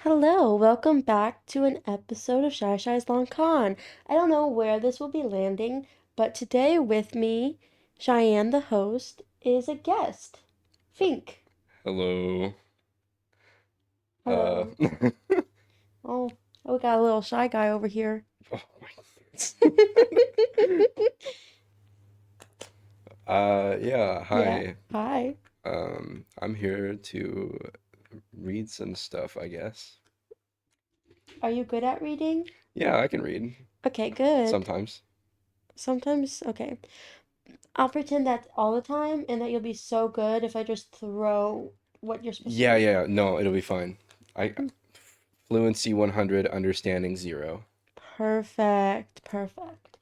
Hello, welcome back to an episode of Shy's Long Con. I don't know where this will be landing, but today with me, Cheyenne the host, is a guest, Fink. Hello. Uh, Hello. Oh, we got a little shy guy over here. oh my yeah, Yeah, hi. hi. I'm here to read some stuff, I guess. Are you good at reading? Yeah, I can read Okay, good. sometimes. Sometimes, okay. I'll pretend that's all the time and that you'll be so good if I just throw what you're supposed to Yeah, read. yeah, no, it'll be fine. I fluency 100, understanding 0. Perfect, perfect.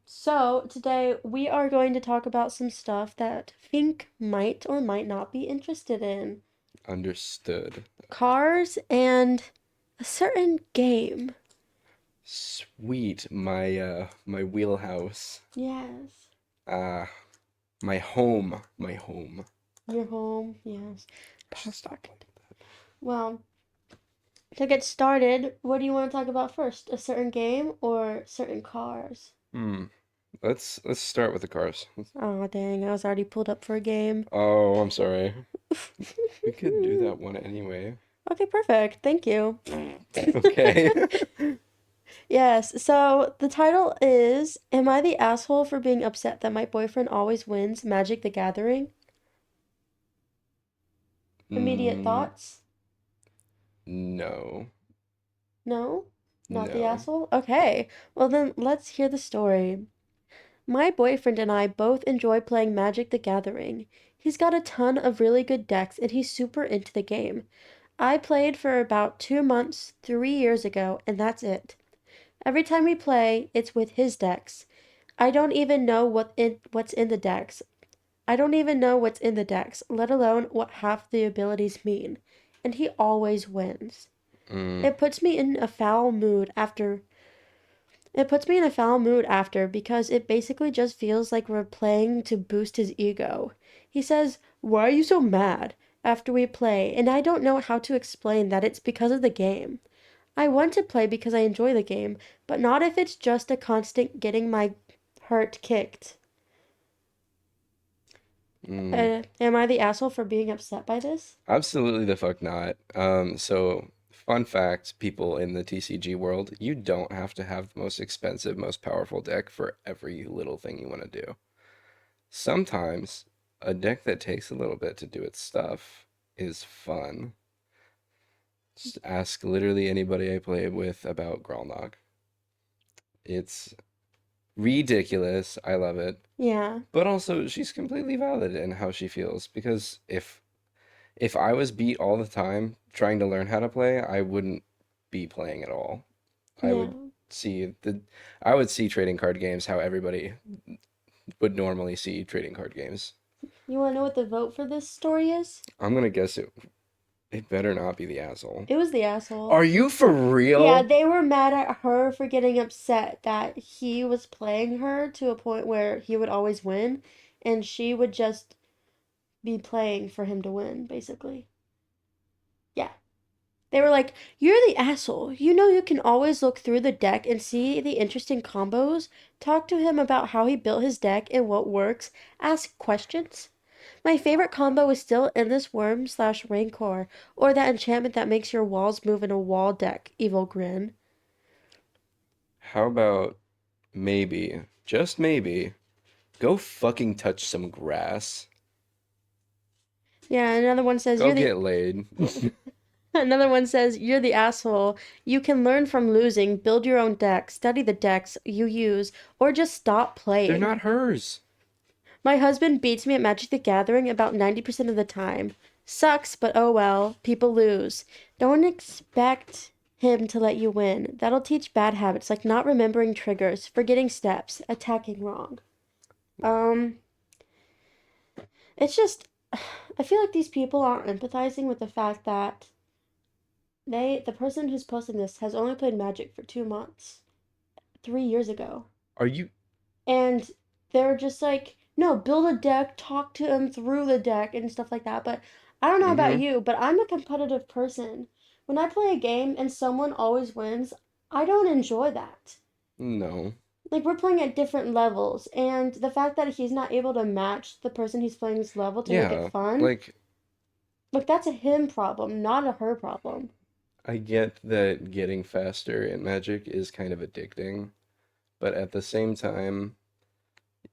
So today we are going to talk about some stuff that Fink might or might not be interested in. Understood. Cars and a certain game. Sweet, my wheelhouse. Yes. Ah, my home. Your home, yes. I should stop playing Perfect. that. Well, to get started, what do you want to talk about first? A certain game or certain cars? Hmm. Let's start with the cars. Oh, dang, I was already pulled up for a game. Oh, I'm sorry. We could do that one anyway. Okay, perfect. Thank you. Okay. Yes, so the title is Am I the Asshole for Being Upset That My Boyfriend Always Wins Magic the Gathering? Immediate Mm, thoughts? no. No? Not the No. asshole? Okay, well then let's hear the story. My boyfriend and I both enjoy playing Magic the Gathering. He's got a ton of really good decks and he's super into the game. I played for about 2 months 3 years ago, and that's it. Every time we play, it's with his decks. I don't even know what's in the decks. I don't even know what's in the decks, let alone what half the abilities mean. And he always wins. Mm, It puts me in a foul mood after it puts me in a foul mood after because it basically just feels like we're playing to boost his ego. He says, "Why are you so mad?" after we play, and I don't know how to explain that it's because of the game. I want to play because I enjoy the game, but not if it's just a constant getting my heart kicked. mm. Am I the asshole for being upset by this? Absolutely the fuck not. So fun fact, people in the TCG world, you don't have to have the most expensive, most powerful deck for every little thing you want to do. Sometimes a deck that takes a little bit to do its stuff is fun. Just ask literally anybody I play with about Gralnog. It's ridiculous. I love it. Yeah. But also, she's completely valid in how she feels because if I was beat all the time trying to learn how to play, I wouldn't be playing at all. I Yeah. would see the I would see trading card games how everybody would normally see trading card games. You want to know what the vote for this story is? I'm gonna guess it better not be the asshole. It was the asshole. Are you for Yeah, real? they were mad at her for getting upset that he was playing her to a point where he would always win, and she would just be playing for him to win, basically. Yeah. They were like, "You're the asshole. You know you can always look through the deck and see the interesting combos. Talk to him about how he built his deck and what works. Ask questions." My favorite combo is still Endless Worm slash Rancor, or that enchantment that makes your walls move in a wall deck, Evil Grin. How about maybe, just maybe, go fucking touch some grass. Yeah, another one says, Go "You're the get laid. Another one says, "You're the asshole. You can learn from losing, build your own deck, study the decks you use, or just stop They're playing. not hers. My husband beats me at Magic the Gathering about 90% of the time. Sucks, but oh well. People lose. Don't expect him to let you win. That'll teach bad habits like not remembering triggers, forgetting steps, attacking wrong." Um, it's just, I feel like these people aren't empathizing with the fact that the person who's posting this has only played Magic for 2 months. 3 years ago. Are you And they're just like, no, build a deck, talk to them through the deck and stuff like that. But I don't know about mm-hmm. you, but I'm a competitive person. When I play a game and someone always wins, I don't enjoy that. No. Like we're playing at different levels, and the fact that he's not able to match the person he's playing's level to make it Yeah, fun, like like that's a him problem, not a her problem. I get that getting faster in Magic is kind of addicting, but at the same time,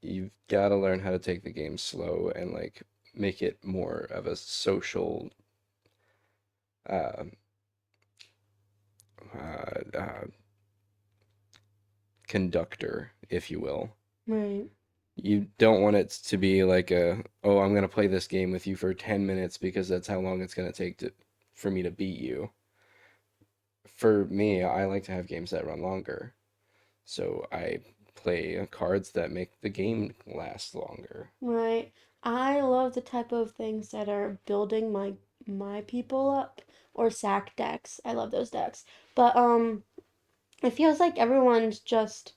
you've got to learn how to take the game slow and like make it more of a social uh, uh, conductor, if you will. Right. You don't want it to be like oh, I'm gonna play this game with you for 10 minutes because that's how long it's gonna take to for me to beat you. For me, I like to have games that run longer. So I play cards that make the game last longer. Right. I love the type of things that are building my people up or sack decks. I love those decks. But it feels like everyone's just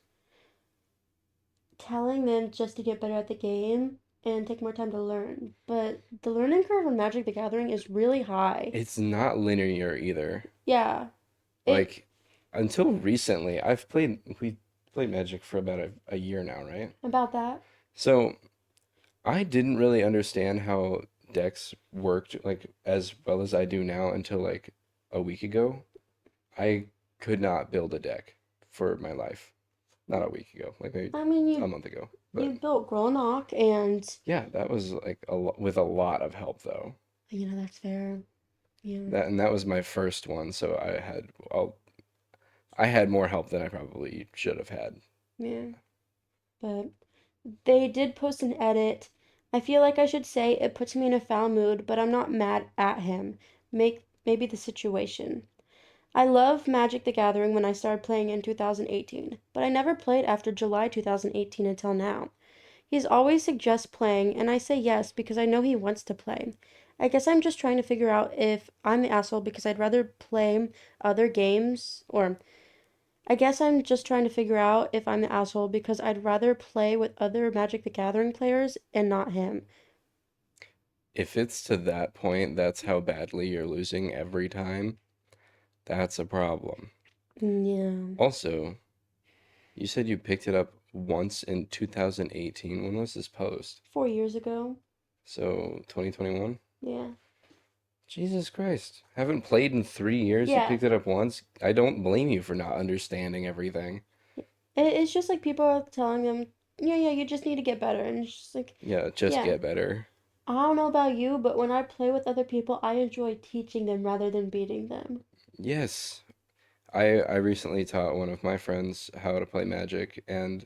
telling them just to get better at the game and take more time to learn. But the learning curve on Magic the Gathering is really high. It's not linear either. Yeah. It Like until recently, we played Magic for about a year now, right? about that. So I didn't really understand how decks worked like as well as I do now until like a week ago. I could not build a deck for my life. Not a week ago, like maybe I mean, a month ago. you But built Grolnok and yeah, that was like with a lot of help though. that's fair. Yeah. That was my first one, so I had more help than I probably should have had. Yeah. But they did post an edit. I feel like I should say it puts me in a foul mood, but I'm not mad at him. Maybe the situation. I love Magic the Gathering when I started playing in 2018, but I never played after July 2018 until now. He's always suggests playing, and I say yes because I know he wants to play. I guess I'm just trying to figure out if I'm the asshole because I'd rather play other games, or I guess I'm just trying to figure out if I'm the asshole because I'd rather play with other Magic the Gathering players and not him. If it's to that point, that's how badly you're losing every time. That's a problem. Yeah, Also, you said you picked it up once in 2018. When was this post? 4 years ago. So 2021? Yeah. Jesus Christ. Haven't played in 3 years. You Yeah. picked it up once. I don't blame you for not understanding everything. It's just like people are telling them, yeah, yeah, you just need to get better. And it's just like, Yeah, just yeah, get better. I don't know about you, but when I play with other people, I enjoy teaching them rather than beating them. Yes. I recently taught one of my friends how to play Magic, and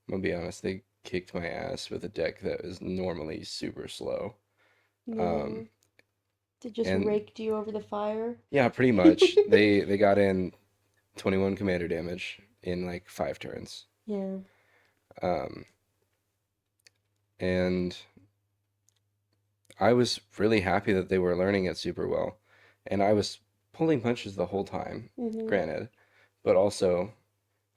I'm gonna be honest, they kicked my ass with a deck that is normally super slow. Yeah. Um, They just and raked you over the fire. yeah, pretty much. They got in 21 commander damage in like 5 turns. Yeah. Um, and I was really happy that they were learning it super well. And I was pulling punches the whole time, Mm-hmm. granted, but also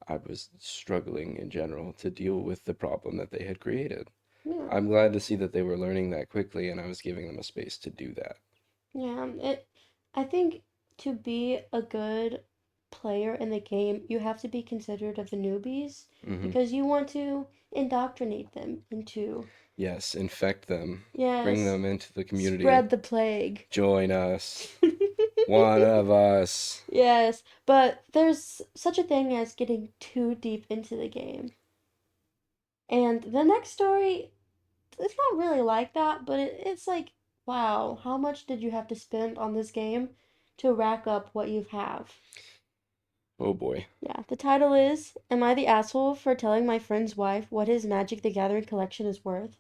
I was struggling in general to deal with the problem that they had created. Yeah. I'm glad to see that they were learning that quickly and I was giving them a space to do that. Yeah. I think to be a good player in the game, you have to be considerate of the newbies Hmm. because you want to indoctrinate them into, Yes, infect them, bring yes, them into the community, spread the plague. join us, one of us. Yes, but there's such a thing as getting too deep into the game. And the next story, it's not really like that, but it's like, wow, how much did you have to spend on this game to rack up what you have? Oh boy. Yeah, the title is Am I the Asshole for Telling My Friend's Wife What His Magic the Gathering collection is worth?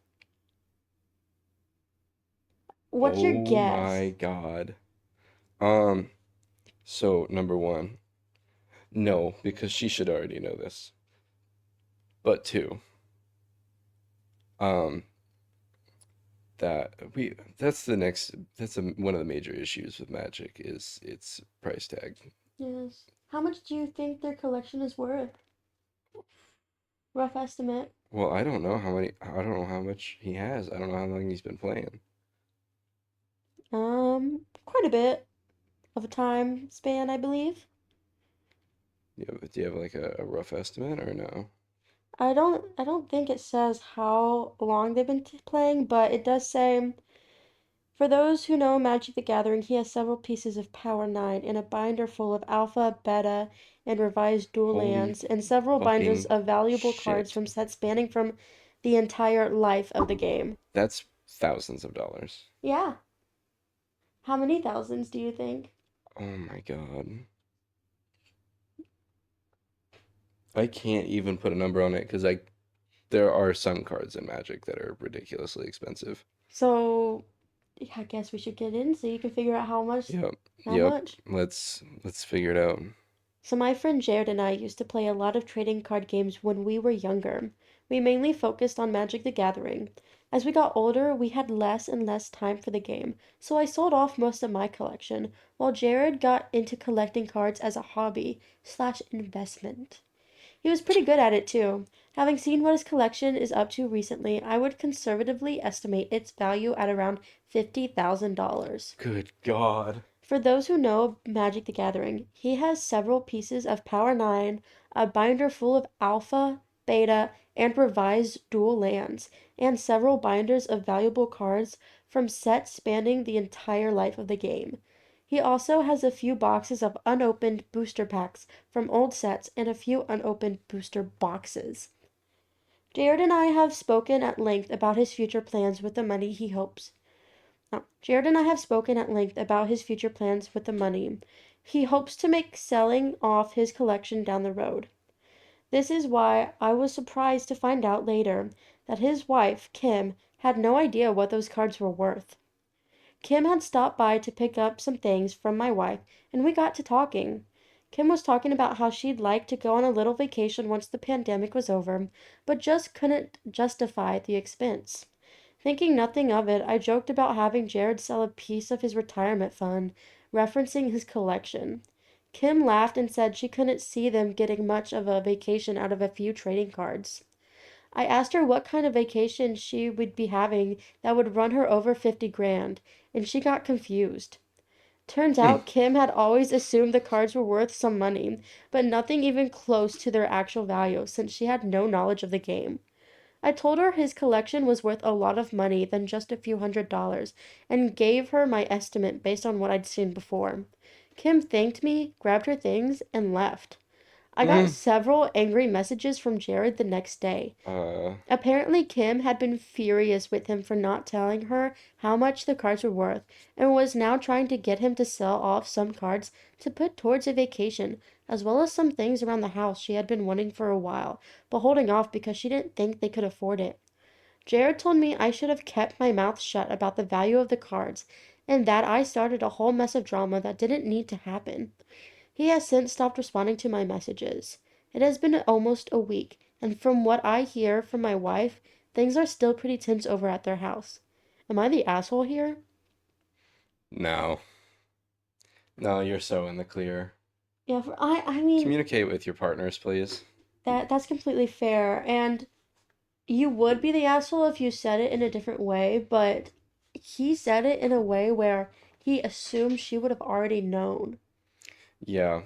What's your Oh my guess? God. Um, so number one, no, because she should already know this. But two, um, one of the major issues with Magic is its price tag. Yes. How much do you think their collection is worth? Rough estimate. Well, I don't know how much he has. I don't know how long he's been playing. Quite a bit. of a time span, I believe. Do you have like a rough estimate or no? I don't think it says how long they've been playing, but it does say for those who know Magic the Gathering, he has several pieces of Power 9 in a binder full of alpha, beta, and revised dual Holy lands, and several binders fucking of valuable cards shit. from sets spanning from the entire life of the game. That's thousands of dollars. Yeah. How many thousands do you think? Oh my God. I can't even put a number on it because there are some cards in Magic that are ridiculously expensive. So, I guess we should get in so you can figure out how much. Yep. How Yep. much? Let's figure it out. So, my friend Jared and I used to play a lot of trading card games when we were younger. We mainly focused on Magic the Gathering. As we got older, we had less and less time for the game, so I sold off most of my collection, while Jared got into collecting cards as a hobby slash investment. He was pretty good at it too. Having seen what his collection is up to recently, I would conservatively estimate its value at around $50,000. Good God. For those who know Magic the Gathering, he has several pieces of Power 9, a binder full of Alpha, Beta, and revised dual lands, and several binders of valuable cards from sets spanning the entire life of the game. He also has a few boxes of unopened booster packs from old sets and a few unopened booster boxes. Jared and I have spoken at length about his future plans with the money he hopes Jared and I have spoken at length about his future plans with the money he hopes to make selling off his collection down the road. This is why I was surprised to find out later that his wife, Kim, had no idea what those cards were worth. Kim had stopped by to pick up some things from my wife, and we got to talking. Kim was talking about how she'd like to go on a little vacation once the pandemic was over, but just couldn't justify the expense. Thinking nothing of it, I joked about having Jared sell a piece of his retirement fund, referencing his collection. Kim laughed and said she couldn't see them getting much of a vacation out of a few trading cards. I asked her what kind of vacation she would be having that would run her over 50 grand, and she got confused. Turns Hmm. out Kim had always assumed the cards were worth some money, but nothing even close to their actual value since she had no knowledge of the game. I told her his collection was worth a lot of money than just a few $100s, and gave her my estimate based on what I'd seen before. Kim thanked me, grabbed her things, and left. I got Mm. several angry messages from Jared the next day. Uh, Apparently, Kim had been furious with him for not telling her how much the cards were worth, and was now trying to get him to sell off some cards to put towards a vacation, as well as some things around the house she had been wanting for a while, but holding off because she didn't think they could afford it. Jared told me I should have kept my mouth shut about the value of the cards, and that I started a whole mess of drama that didn't need to happen. He has since stopped responding to my messages. It has been almost a week, and from what I hear from my wife, things are still pretty tense over at their house. Am I the asshole here? no. No, you're so in the clear. Yeah, I mean Communicate with your partners, please. that's completely fair, and you would be the asshole if you said it in a different way, but he said it in a way where he assumed she would have already known. Yeah.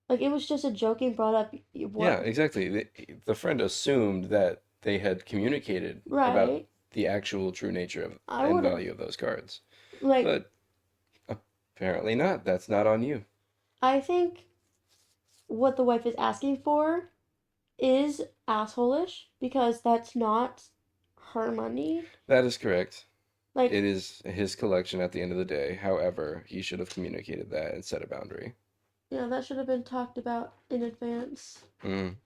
Like it was just a joking brought up Yeah, what exactly. The friend assumed that they had communicated about right. the actual true nature of I and would have value of those cards. like But apparently not. That's not on you. I think what the wife is asking for is assholish because that's not her money. That is correct. Like, It is his collection at the end of the day. However, he should have communicated that and set a boundary. that should have been talked about in advance. Mm,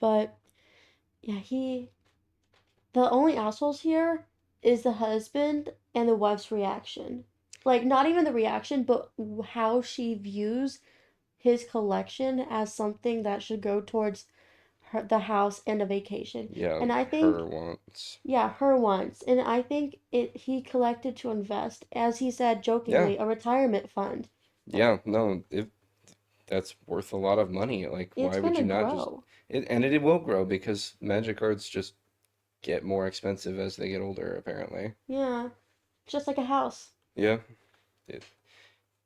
But yeah, the only assholes here is the husband and the wife's reaction. Like, not even the reaction, but how she views his collection as something that should go towards the house and a vacation. yeah, And I think her wants. yeah, her wants. And I think he collected to invest, as he said Yeah, jokingly, a retirement fund. yeah, no, if that's worth a lot of money, like It's why would gonna you not just grow. it will grow because magic cards just get more expensive as they get older, apparently. Yeah, just like a house. Yeah. It,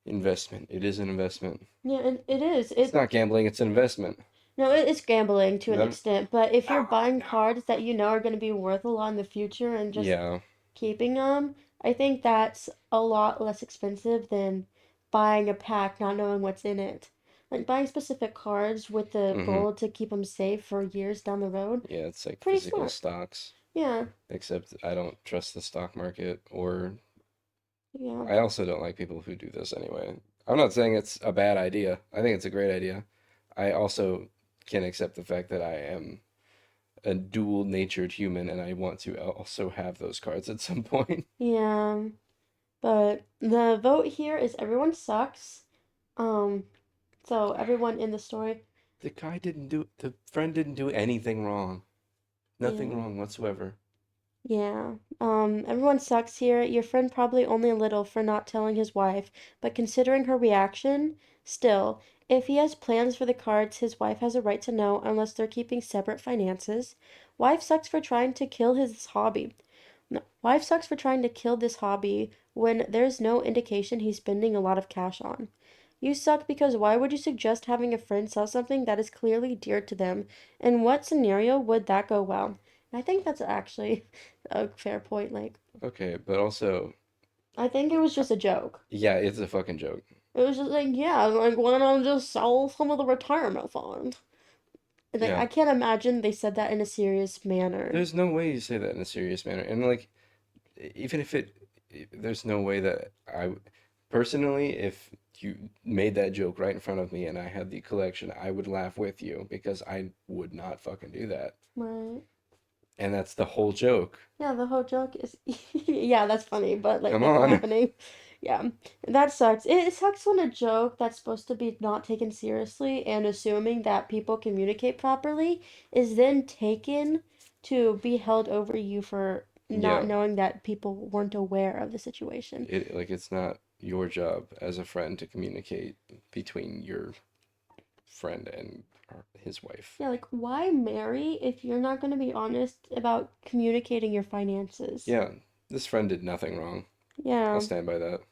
Investment. It is an investment. Yeah, it is. It's It not gambling, it's an investment. No, it's gambling to an No, extent, but if you're buying cards that you know are going to be worth a lot in the future and just yeah. keeping them, I think that's a lot less expensive than buying a pack not knowing what's in it. Like buying specific cards with the Mm-hmm. goal to keep them safe for years down the road, Yeah, it's like pretty physical smart. stocks. Yeah, Except I don't trust the stock market, or yeah, I also don't like people who do this anyway. I'm not saying it's a bad idea. I think it's a great idea. I also can accept the fact that I am a dual natured human and I want to also have those cards at some point. yeah. But the vote here is everyone sucks. Um, so everyone in the story, The friend didn't do anything wrong. Nothing yeah. wrong whatsoever. Yeah. Everyone sucks here. Your friend probably only a little for not telling his wife, but considering her reaction, still, if he has plans for the cards, his wife has a right to know unless they're keeping separate finances. Wife sucks for trying to kill his hobby. No, wife sucks for trying to kill this hobby when there's no indication he's spending a lot of cash on. You suck because why would you suggest having a friend sell something that is clearly dear to them? In what scenario would that go well? And I think that's actually a fair point. Like, Okay, but also, I think it was uh, just a joke. yeah, it's a fucking joke. It was just like, yeah, like, why don't I just sell some of the retirement fund? Like, Yeah, I can't imagine they said that in a serious manner. there's no way you say that in a serious manner. And like, even if there's no way that personally, if you made that joke right in front of me and I had the collection, I would laugh with you because I would not fucking do that. Right. And that's the whole joke. Yeah, the whole joke is, yeah, that's funny, but like Come that's not on. happening. Yeah, that sucks. It sucks when a joke that's supposed to be not taken seriously and assuming that people communicate properly is then taken to be held over you for not Yeah, knowing that people weren't aware of the situation. it's not your job as a friend to communicate between your friend and his wife. Yeah, like why marry if you're not going to be honest about communicating your finances? Yeah, this friend did nothing wrong. I'll Yeah, stand by that.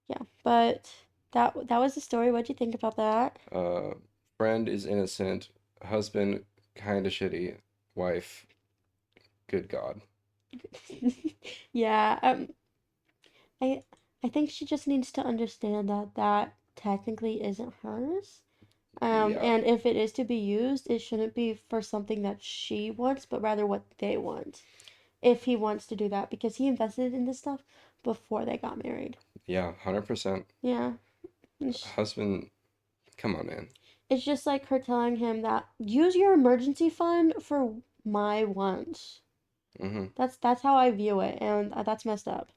yeah, but that was the story. What'd you think about that? Uh, Friend is innocent, husband kind of shitty, wife, good God. Yeah, I I think she just needs to understand that that technically isn't hers. Yeah, And if it is to be used, it shouldn't be for something that she wants, but rather what they want. If he wants to do that, because he invested in this stuff before they got married. yeah, 100%. Yeah, it's, Husband, come on, man. it's just like her telling him that use your emergency fund for my wants. Hmm. That's how I view it, and that's messed up.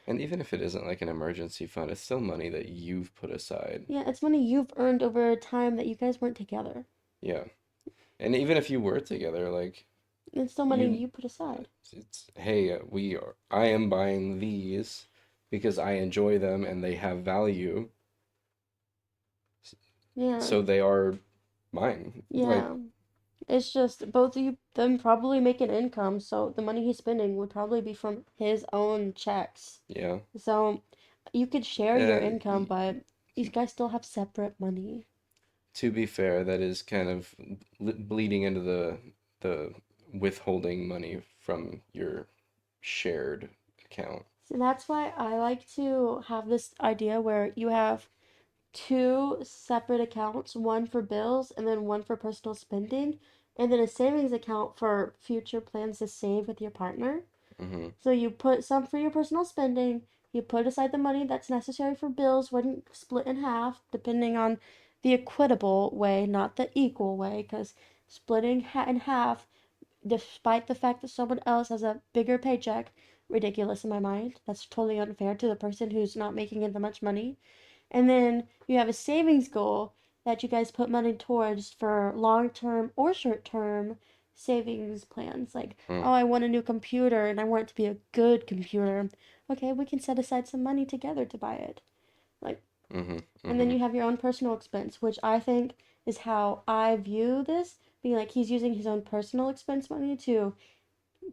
And even if it isn't like an emergency fund, it's still money that you've put aside. Yeah, it's money you've earned over time that you guys weren't together. Yeah. And even if you were together, like, It's still money you, you put aside. hey, I am buying these because I enjoy them and they have value, Yeah, so they are mine. Like, yeah. It's just both of you them probably make an income, so the money he's spending would probably be from his own checks. yeah. So you could share your Uh, income, but you guys still have separate money. to be fair, that is kind of bleeding into the withholding money from your shared account. So that's why I like to have this idea where you have two separate accounts, one for bills and then one for personal spending, and then a savings account for future plans to save with your partner. Hmm. So you put some for your personal spending, you put aside the money that's necessary for bills when split in half, depending on the equitable way, not the equal way, because splitting in half, despite the fact that someone else has a bigger paycheck, ridiculous in my mind. That's totally unfair to the person who's not making it that much money. And then you have a savings goal that you guys put money towards for long term or short term savings plans. Like, Hmm. oh, I want a new computer and I want it to be a good computer. Okay, we can set aside some money together to buy it. Like, Hmm. and then Hmm. you have your own personal expense, which I think is how I view this. Being like he's using his own personal expense money to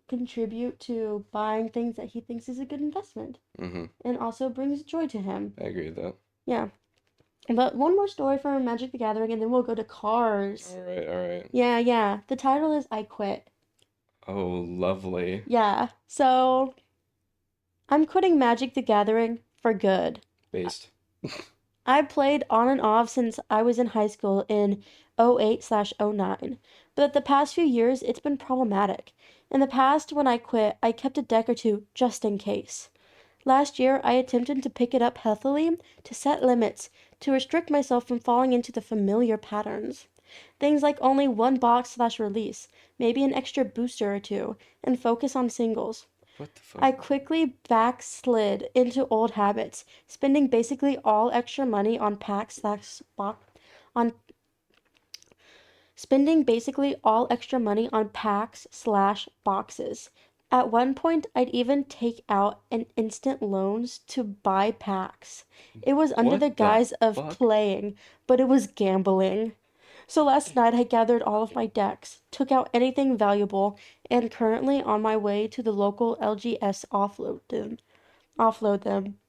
contribute to buying things that he thinks is a good investment Mm-hmm. and also brings joy to him. I agree with that. Yeah. But one more story from Magic the Gathering and then we'll go to cars. All right, all right. Yeah, yeah. The title is I Quit. Oh, lovely. Yeah. So I'm quitting Magic the Gathering for good. Based. I played on and off since I was in high school in '08/'09, but the past few years it's been problematic. In the past, when I quit, I kept a deck or two just in case. Last year, I attempted to pick it up healthily, to set limits, to restrict myself from falling into the familiar patterns. Things like only one box/release, maybe an extra booster or two, and focus on singles. What the fuck? I quickly backslid into old habits, spending basically all extra money on on spending basically all extra money on packs/boxes. At one point, I'd even take out an instant loans to buy packs. It was under What the the guise of fuck? playing, but it was gambling. So last night I gathered all of my decks, took out anything valuable, and currently on my way to the local LGS offload them.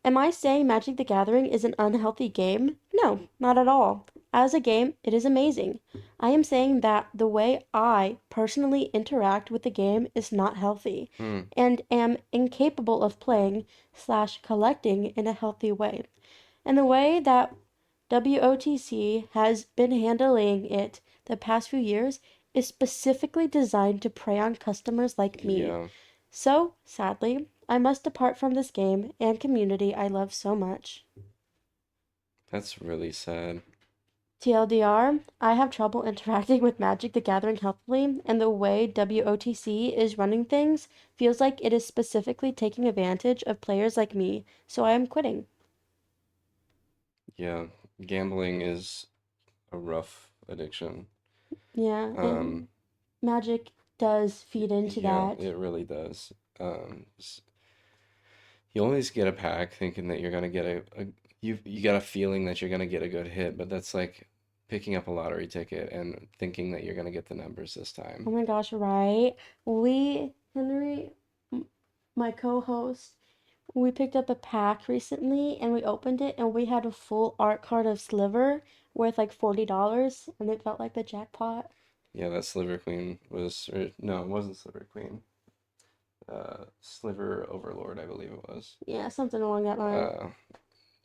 Am I saying Magic the Gathering is an unhealthy game? No, not at all. As a game, it is amazing. I am saying that the way I personally interact with the game is not healthy Hmm. and am incapable of playing/collecting in a healthy way. And the way that WOTC has been handling it the past few years is specifically designed to prey on customers like me. Yeah, So, sadly, I must depart from this game and community I love so much. that's really sad. TLDR, I have trouble interacting with Magic the Gathering healthily, and the way WOTC is running things feels like it is specifically taking advantage of players like me, so I am quitting. Yeah, gambling is a rough addiction. Yeah, Um, and Magic does feed into yeah, that. it really does. You always get a pack thinking that you're gonna get you got a feeling that you're gonna get a good hit, but that's like picking up a lottery ticket and thinking that you're gonna get the numbers this Oh time. my gosh, right? Henry, my co host, we picked up a pack recently and we opened it and we had a full art card of Sliver worth like $40 and it felt like the jackpot. Yeah, that Sliver Queen was, or, no, it wasn't Sliver Queen. Sliver Overlord, I believe it was. Yeah, something along that line. Uh,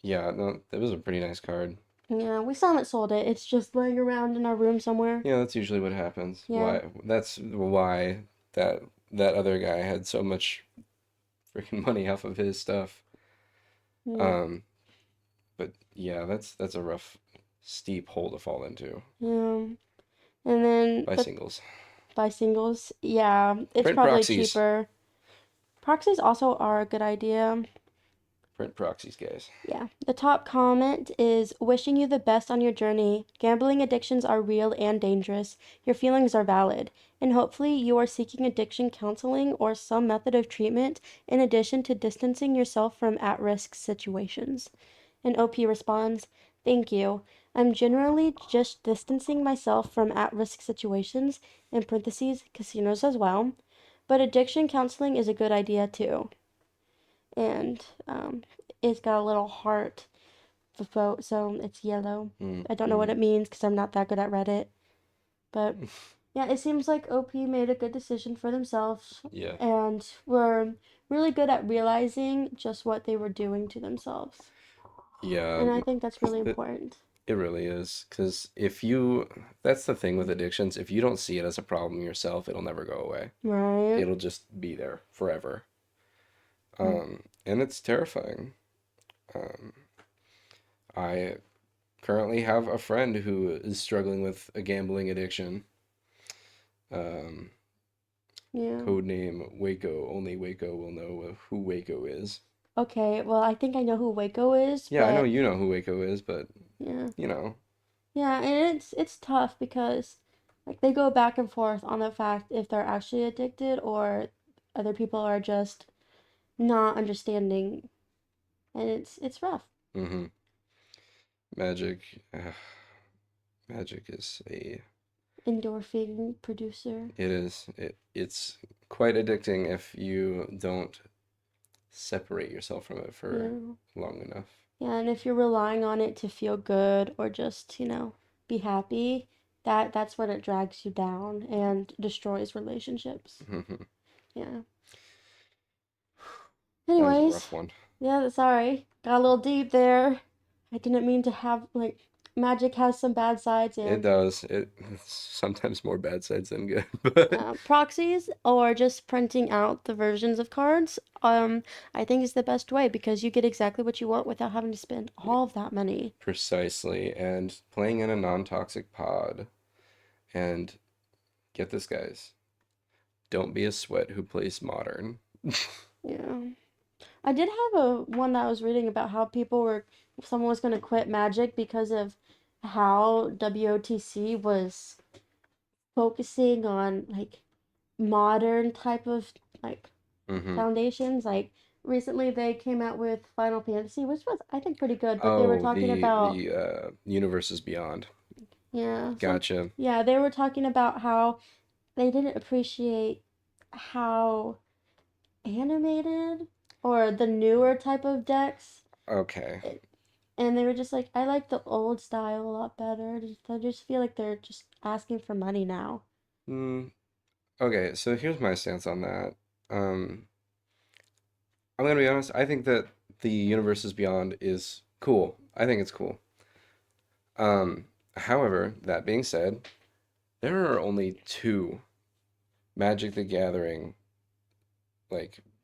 yeah, no, that was a pretty nice card. Yeah, we still haven't sold it. It's just laying around in our room somewhere. Yeah, that's usually what happens. Yeah. Why? That's why that other guy had so much freaking money off of his stuff. Yeah. Um, but yeah, that's a rough, steep hole to fall into Yeah. And then, by but singles. by singles, yeah, it's Print probably proxies. cheaper. Proxies also are a good idea. Print proxies, guys. Yeah. The top comment is wishing you the best on your journey. Gambling addictions are real and dangerous. Your feelings are valid. And hopefully, you are seeking addiction counseling or some method of treatment in addition to distancing yourself from at risk situations. And OP responds, thank you. I'm generally just distancing myself from at risk situations, in parentheses, casinos as well. But addiction counseling is a good idea too. And it's got a little heart vote, so it's yellow. I don't know what Mm-hmm. it means because I'm not that good at Reddit. But yeah, it seems like OP made a good decision for themselves Yeah. and were really good at realizing just what they were doing to themselves. Yeah, And I think that's really it, important. it really is. Because if you, that's the thing with addictions, if you don't see it as a problem yourself, it'll never go away. Right? It'll just be there forever. And it's terrifying. Um, I currently have a friend who is struggling with a gambling addiction. Um, Yeah. Code name Waco. Only Waco will know who Waco is. Okay, well, I think I know who Waco is, Yeah, I know but you know who Waco is, but yeah. you know, Yeah, and it's tough because like they go back and forth on the fact if they're actually addicted or other people are just not understanding and it's rough. hmm Magic. Magic is a endorphin producer. It is. It's quite addicting if you don't separate yourself from it for Yeah. long enough. Yeah, and if you're relying on it to feel good or just, be happy, that's when it drags you down and destroys relationships. Mhm. Yeah. That was a Anyways, rough one. yeah, sorry. Got a little deep there. I didn't mean to have magic has some bad sides It and does. It's sometimes more bad sides than good, but proxies or just printing out the versions of cards. I think is the best way because you get exactly what you want without having to spend all of that money. precisely. And playing in a non-toxic pod. And get this, guys. Don't be a sweat who plays modern. Yeah. I did have a one that I was reading about how someone was going to quit Magic because of how WOTC was focusing on modern type of like Mm-hmm. foundations. Like recently they came out with Final Fantasy, which was I think pretty good, but they were Oh, talking about the universes beyond. yeah, Gotcha. they were talking about how they didn't appreciate how animated or the newer type of decks Okay. and they were just like, I like the old style a lot better. I just feel like they're just asking for money now. Mm, okay, so here's my stance on that. Um, I'm gonna be honest, I think that the universes beyond is cool. I think it's cool. However, that being said, there are only two Magic the Gathering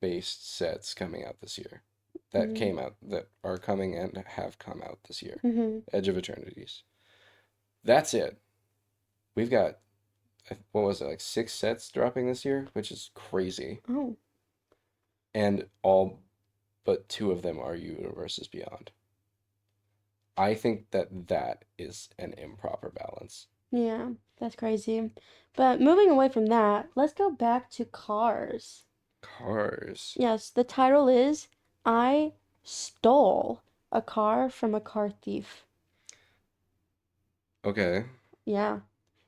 based sets coming out this year. Mm-hmm. That are coming and have come out this year. Mm-hmm. Edge of Eternities. That's it. We've got what was it, like 6 sets dropping this year, which is crazy. Oh, And all but two of them are universes beyond. I think that that is an improper balance. yeah, that's crazy. But moving away from that, let's go back to cars. Cars. Yes, the title is I Stole a Car from a Car Thief. Okay. Yeah,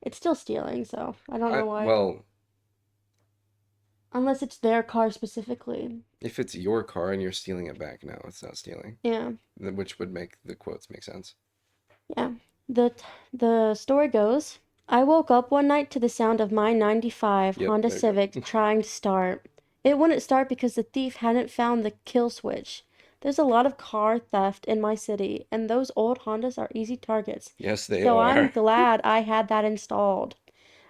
it's still stealing, so I don't know why. Well, Unless it's their car specifically. if it's your car and you're stealing it back, no, it's not stealing. Yeah. Which would make the quotes make sense. Yeah. The story goes, I woke up one night to the sound of my 95 Yep, Honda there you Civic go. trying to start. It wouldn't start because the thief hadn't found the kill switch. There's a lot of car theft in my city, and those old Hondas are easy targets. Yes, they So I'm are. glad I had that installed.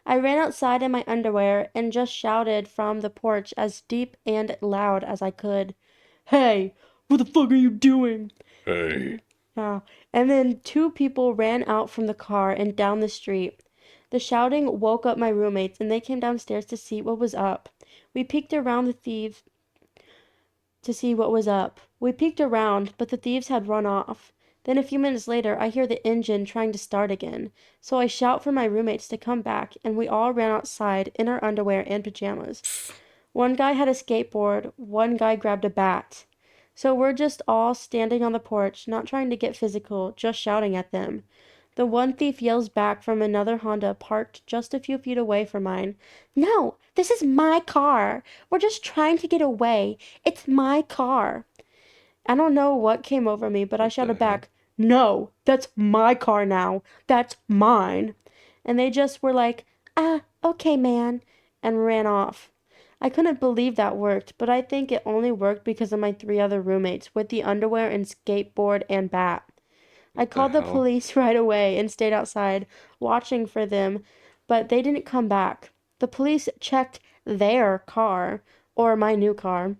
I ran outside in my underwear and just shouted from the porch as deep and loud as I could. Hey, what the fuck are you doing? Hey. Yeah. And then two people ran out from the car and down the street. The shouting woke up my roommates and they came downstairs to see what was up. We peeked around the thieves to see what was up. We peeked around, but the thieves had run off. Then a few minutes later, I hear the engine trying to start again. So I shout for my roommates to come back, and we all ran outside in our underwear and pajamas. One guy had a skateboard, one guy grabbed a bat. So we're just all standing on the porch, not trying to get physical, just shouting at them. The one thief yells back from another Honda parked just a few feet away from mine. No, this is my car. We're just trying to get away. It's my car. I don't know what came over me, but I What the shouted hell? back, no, that's my car now. That's mine. And they just were like, okay, man, and ran off. I couldn't believe that worked, but I think it only worked because of my three other roommates with the underwear and skateboard and bat. I What the called the hell? police right away and stayed outside watching for them, but they didn't come back. The police checked their car, or my new car,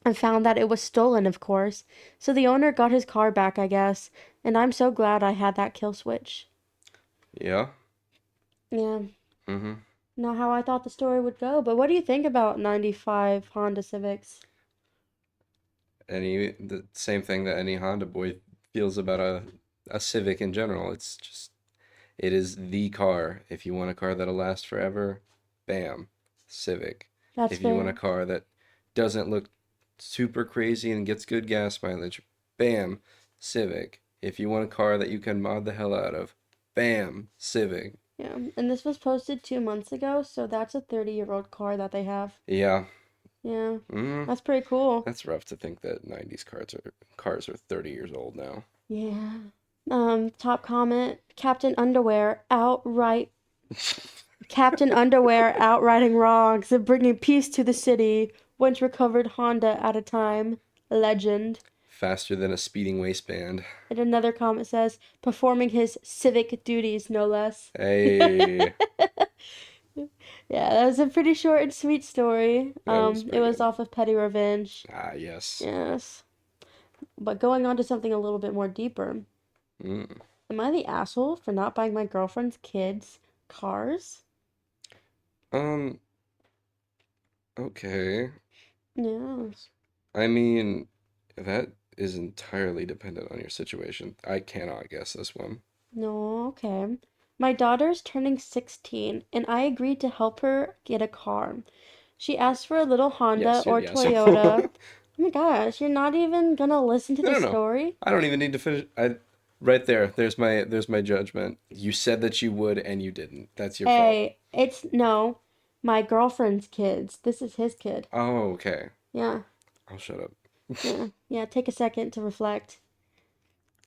and found that it was stolen, of course. So the owner got his car back, I guess, and I'm so glad I had that kill switch. Yeah. Yeah, Mm-hmm. not how I thought the story would go, but what do you think about 95 Honda Civics? The same thing that any Honda boy feels about a Civic in general. It's just it is the car. If you want a car that'll last forever, bam, Civic. That's If you want a fair. car that doesn't look super crazy and gets good gas mileage, bam, Civic. If you want a car that you can mod the hell out of, bam, Civic. Yeah, and this was posted 2 months ago, so that's a 30-year-old car that they have. Yeah. Yeah, Mm, that's pretty cool. that's rough to think that 90s cars are 30 years old now. Yeah. Top comment, Captain Underwear outrighting wrongs and bringing peace to the city. Once recovered Honda at a time. Legend. Faster than a speeding waistband. And another comment says, performing his civic duties, no less. Hey, Yeah, that was a pretty short and sweet story. that was It pretty was good. off of Petty Revenge. Ah, yes. Yes. But going on to something a little bit more deeper. Mm. Am I the asshole for not buying my girlfriend's kids cars? Um, okay. Yes. I mean, that is entirely dependent on your situation. I cannot guess this one. No, okay. My daughter's turning 16, and I agreed to help her get a car. She asked for a little Honda Yes, you're or the asshole. Toyota. Oh my gosh, you're not even gonna listen to No, the no, no. story? I don't even need to finish. I right there. There's my judgment. You said that you would and you didn't. That's your fault. Hey, it's no, my girlfriend's kids. This is his kid. Oh, okay. Yeah, I'll shut up. yeah, yeah. Take a second to reflect.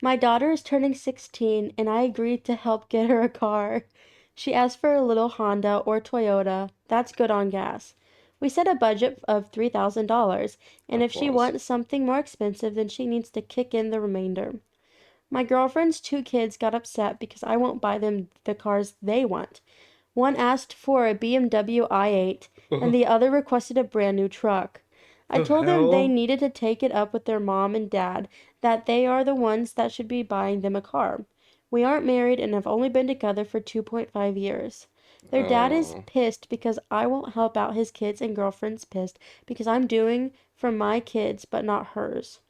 My daughter is turning 16, and I agreed to help get her a car. She asked for a little Honda or Toyota. That's good on gas. We set a budget of $3,000, and if she Applause. wants something more expensive, then she needs to kick in the remainder. My girlfriend's two kids got upset because I won't buy them the cars they want. One asked for a BMW i8, and Oh, the other requested a brand new truck. I the told them they hell? needed to take it up with their mom and dad, that they are the ones that should be buying them a car. We aren't married and have only been together for 2.5 years. Their dad is Oh, pissed because I won't help out his kids, and girlfriend's pissed because I'm doing for my kids but not hers.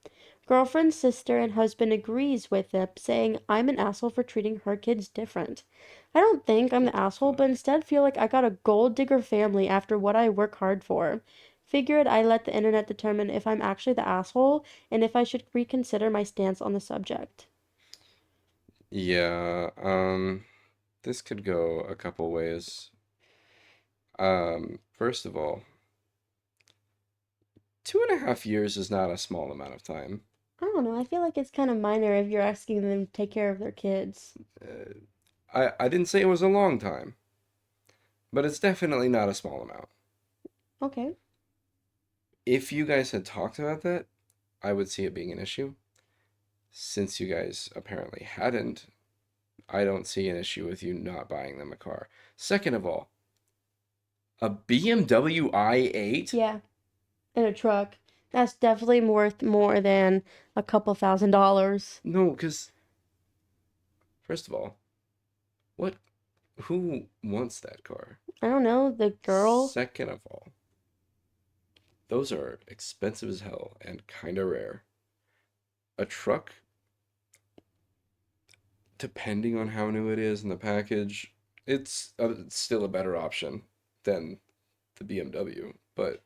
Girlfriend's sister and husband agrees with them, saying I'm an asshole for treating her kids different. I don't think I'm what the the asshole, fuck? but instead feel like I got a gold digger family after what I work hard for. Figured I let the internet determine if I'm actually the asshole and if I should reconsider my stance on the subject. Yeah, this could go a couple ways. First of all, 2.5 years is not a small amount of time. I don't know, I feel like it's kind of minor if you're asking them to take care of their kids. Uh, I didn't say it was a long time, but it's definitely not a small amount. Okay. If you guys had talked about that, I would see it being an issue. Since you guys apparently hadn't, I don't see an issue with you not buying them a car. Second of all, a BMW i8? Yeah, in a truck. That's definitely worth more than a couple $1,000. No, because, first of all, what? Who wants that car? I don't know, the girl. Second of all, those are expensive as hell and kind of rare. A truck, depending on how new it is in the package, it's still a better option than the BMW. But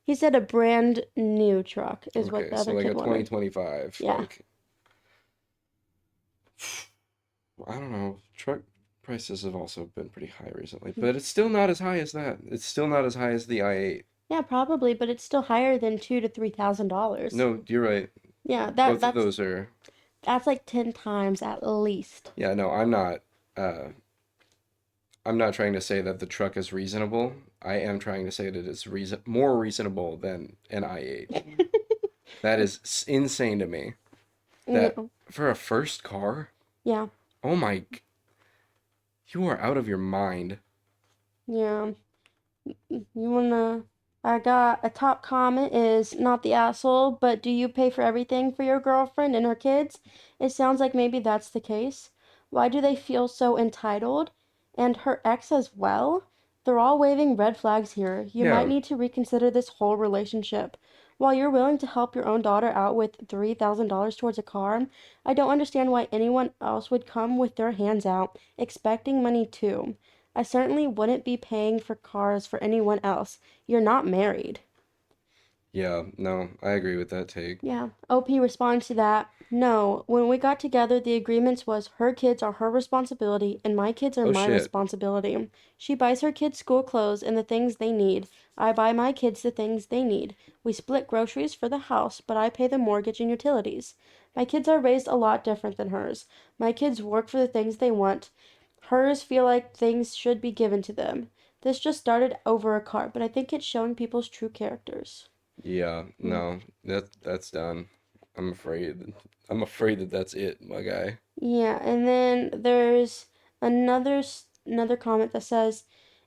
He said a brand new truck is what okay, the so other like a kid wanted. 2025, Yeah. like I don't know, truck prices have also been pretty high recently, but it's still not as high as that. It's still not as high as the i8. Yeah, probably, but it's still higher than $2,000 to $3,000. No, you're right. Yeah, Both of those are. that's like 10 times at least. Yeah, no, uh I'm not trying to say that the truck is reasonable. I am trying to say that it's more reasonable than an i8. That is insane to me. That No. for a first car? Yeah. Oh my, you are out of your mind. Yeah. You wanna I got a top comment is not the asshole, but do you pay for everything for your girlfriend and her kids? It sounds like maybe that's the case. Why do they feel so entitled? And her ex as well? They're all waving red flags here. You might Yeah, need to reconsider this whole relationship. While you're willing to help your own daughter out with $3,000 towards a car, I don't understand why anyone else would come with their hands out, expecting money too. I certainly wouldn't be paying for cars for anyone else. You're not married. Yeah, no, I agree with that take. Yeah. OP responds to that. No, when we got together, the agreements was her kids are her responsibility and my kids are Oh my shit. responsibility. She buys her kids school clothes and the things they need. I buy my kids the things they need. We split groceries for the house, but I pay the mortgage and utilities. My kids are raised a lot different than hers. My kids work for the things they want. Hers feel like things should be given to them. This just started over a car, but I think it's showing people's true characters. Yeah, Yeah. no, that's done. I'm afraid. I'm afraid that that's it, my guy. Yeah, and then there's another comment that says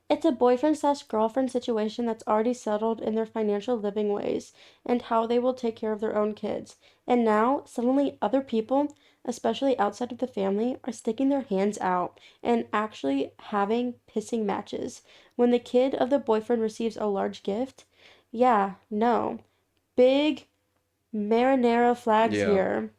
it's a boyfriend slash girlfriend situation that's already settled in their financial living ways and how they will take care of their own kids. And now suddenly other people, especially outside of the family, are sticking their hands out and actually having pissing matches when the kid of the boyfriend receives a large gift. Yeah, no. Big marinara flags Yeah. here.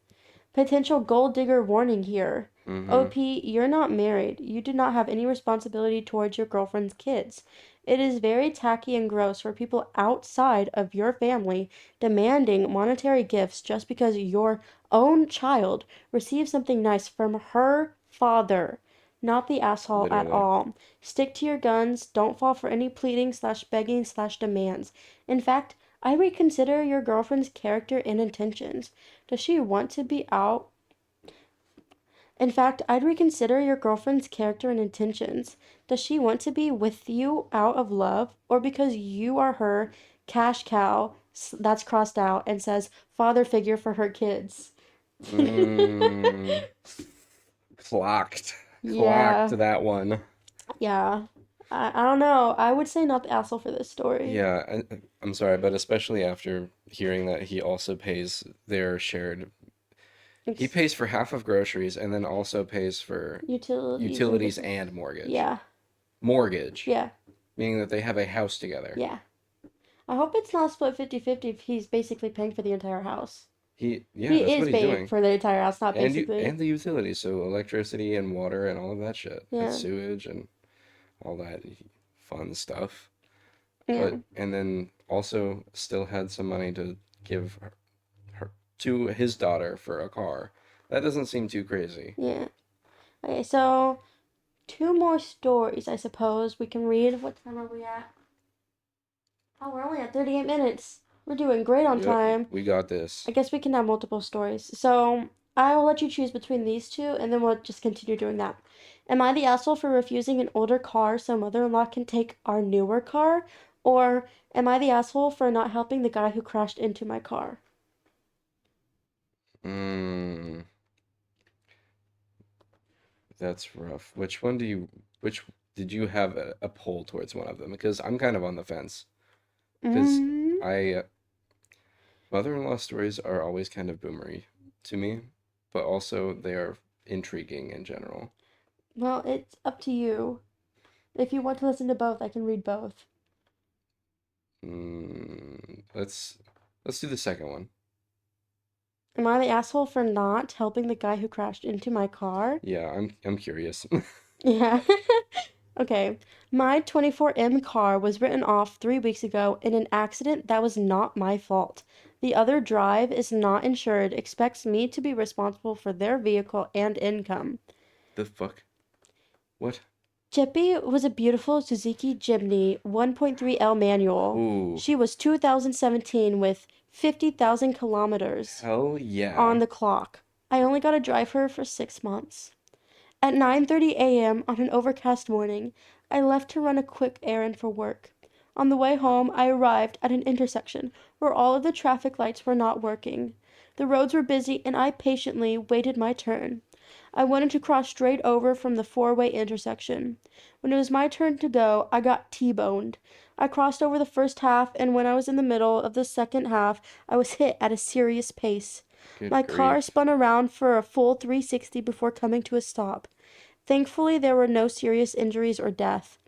Potential gold digger warning here. Mm-hmm. OP, you're not married. You do not have any responsibility towards your girlfriend's kids. It is very tacky and gross for people outside of your family demanding monetary gifts just because your own child receives something nice from her father. Not the asshole at Literally. all. Stick to your guns. Don't fall for any pleading slash begging slash demands. In fact, I reconsider your girlfriend's character and intentions. Does she want to be out? In fact, I'd reconsider your girlfriend's character and intentions. Does she want to be with you out of love or because you are her cash cow that's crossed out and says father figure for her kids? Mm, clocked. Clocked Yeah, that one. yeah. I don't know. I would say not the asshole for this story. Yeah, I'm sorry, but especially after hearing that he also pays their shared, he Ex- pays for half of groceries and then also pays for Utilities and utilities different. and mortgage. Yeah, Mortgage, yeah, meaning that they have a house together. yeah. I hope it's not split 50-50 if he's basically paying for the entire house. Yeah, He that's is what he's paying doing. for the entire house, not basically. And the utilities, so electricity and water and all of that shit, and Yeah, sewage and all that fun stuff. yeah, But and then also still had some money to give her to his daughter for a car. That doesn't seem too crazy. yeah. Okay, so two more stories, I suppose we can read. What time are we at? Oh, we're only at 38 minutes. We're doing great on Yep, time. we got I this. guess we can have multiple stories. So I will let you choose between these two, and then we'll just continue doing that. Am I the asshole for refusing an older car so mother-in-law can take our newer car? Or am I the asshole for not helping the guy who crashed into my car? Mm, that's rough. Which did you have a pull towards one of them? Because I'm kind of on the fence. Because Mm, I mother-in-law stories are always kind of boomery to me, but also they are intriguing in general. well, it's up to you. If you want to listen to both, I can read both. Let's do the second one. Am I the asshole for not helping the guy who crashed into my car? Yeah, I'm curious. Yeah. Okay. My 24M car was written off 3 weeks ago in an accident that was not my fault. The other drive is not insured, expects me to be responsible for their vehicle and income. The fuck? What? Chippy was a beautiful Suzuki Jimny 1.3L manual. Ooh, She was 2017 with 50,000 kilometers hell on yeah. the clock. I only got to drive her for 6 months. At 9:30 a.m. on an overcast morning, I left to run a quick errand for work. On the way home, I arrived at an intersection where all of the traffic lights were not working. The roads were busy and I patiently waited my turn. I wanted to cross straight over from the four-way intersection. When it was my turn to go, I got T-boned. I crossed over the first half, and when I was in the middle of the second half, I was hit at a serious pace. Good My car grief. spun around for a full 360 before coming to a stop. Thankfully, there were no serious injuries or death.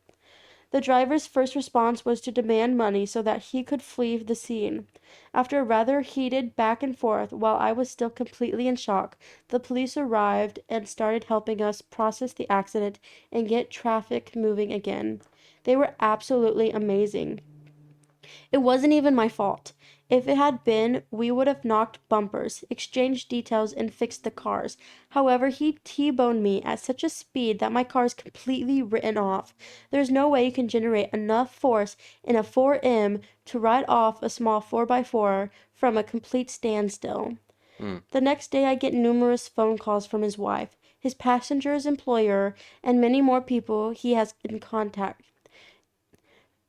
The driver's first response was to demand money so that he could flee the scene. After a rather heated back and forth, while I was still completely in shock, the police arrived and started helping us process the accident and get traffic moving again. They were absolutely amazing. It wasn't even my fault. If it had been, we would have knocked bumpers, exchanged details, and fixed the cars. However, he T-boned me at such a speed that my car is completely written off. There's no way you can generate enough force in a 4M to ride off a small 4x4 from a complete standstill. Hmm. The next day, I get numerous phone calls from his wife, his passenger's employer, and many more people he has in contact.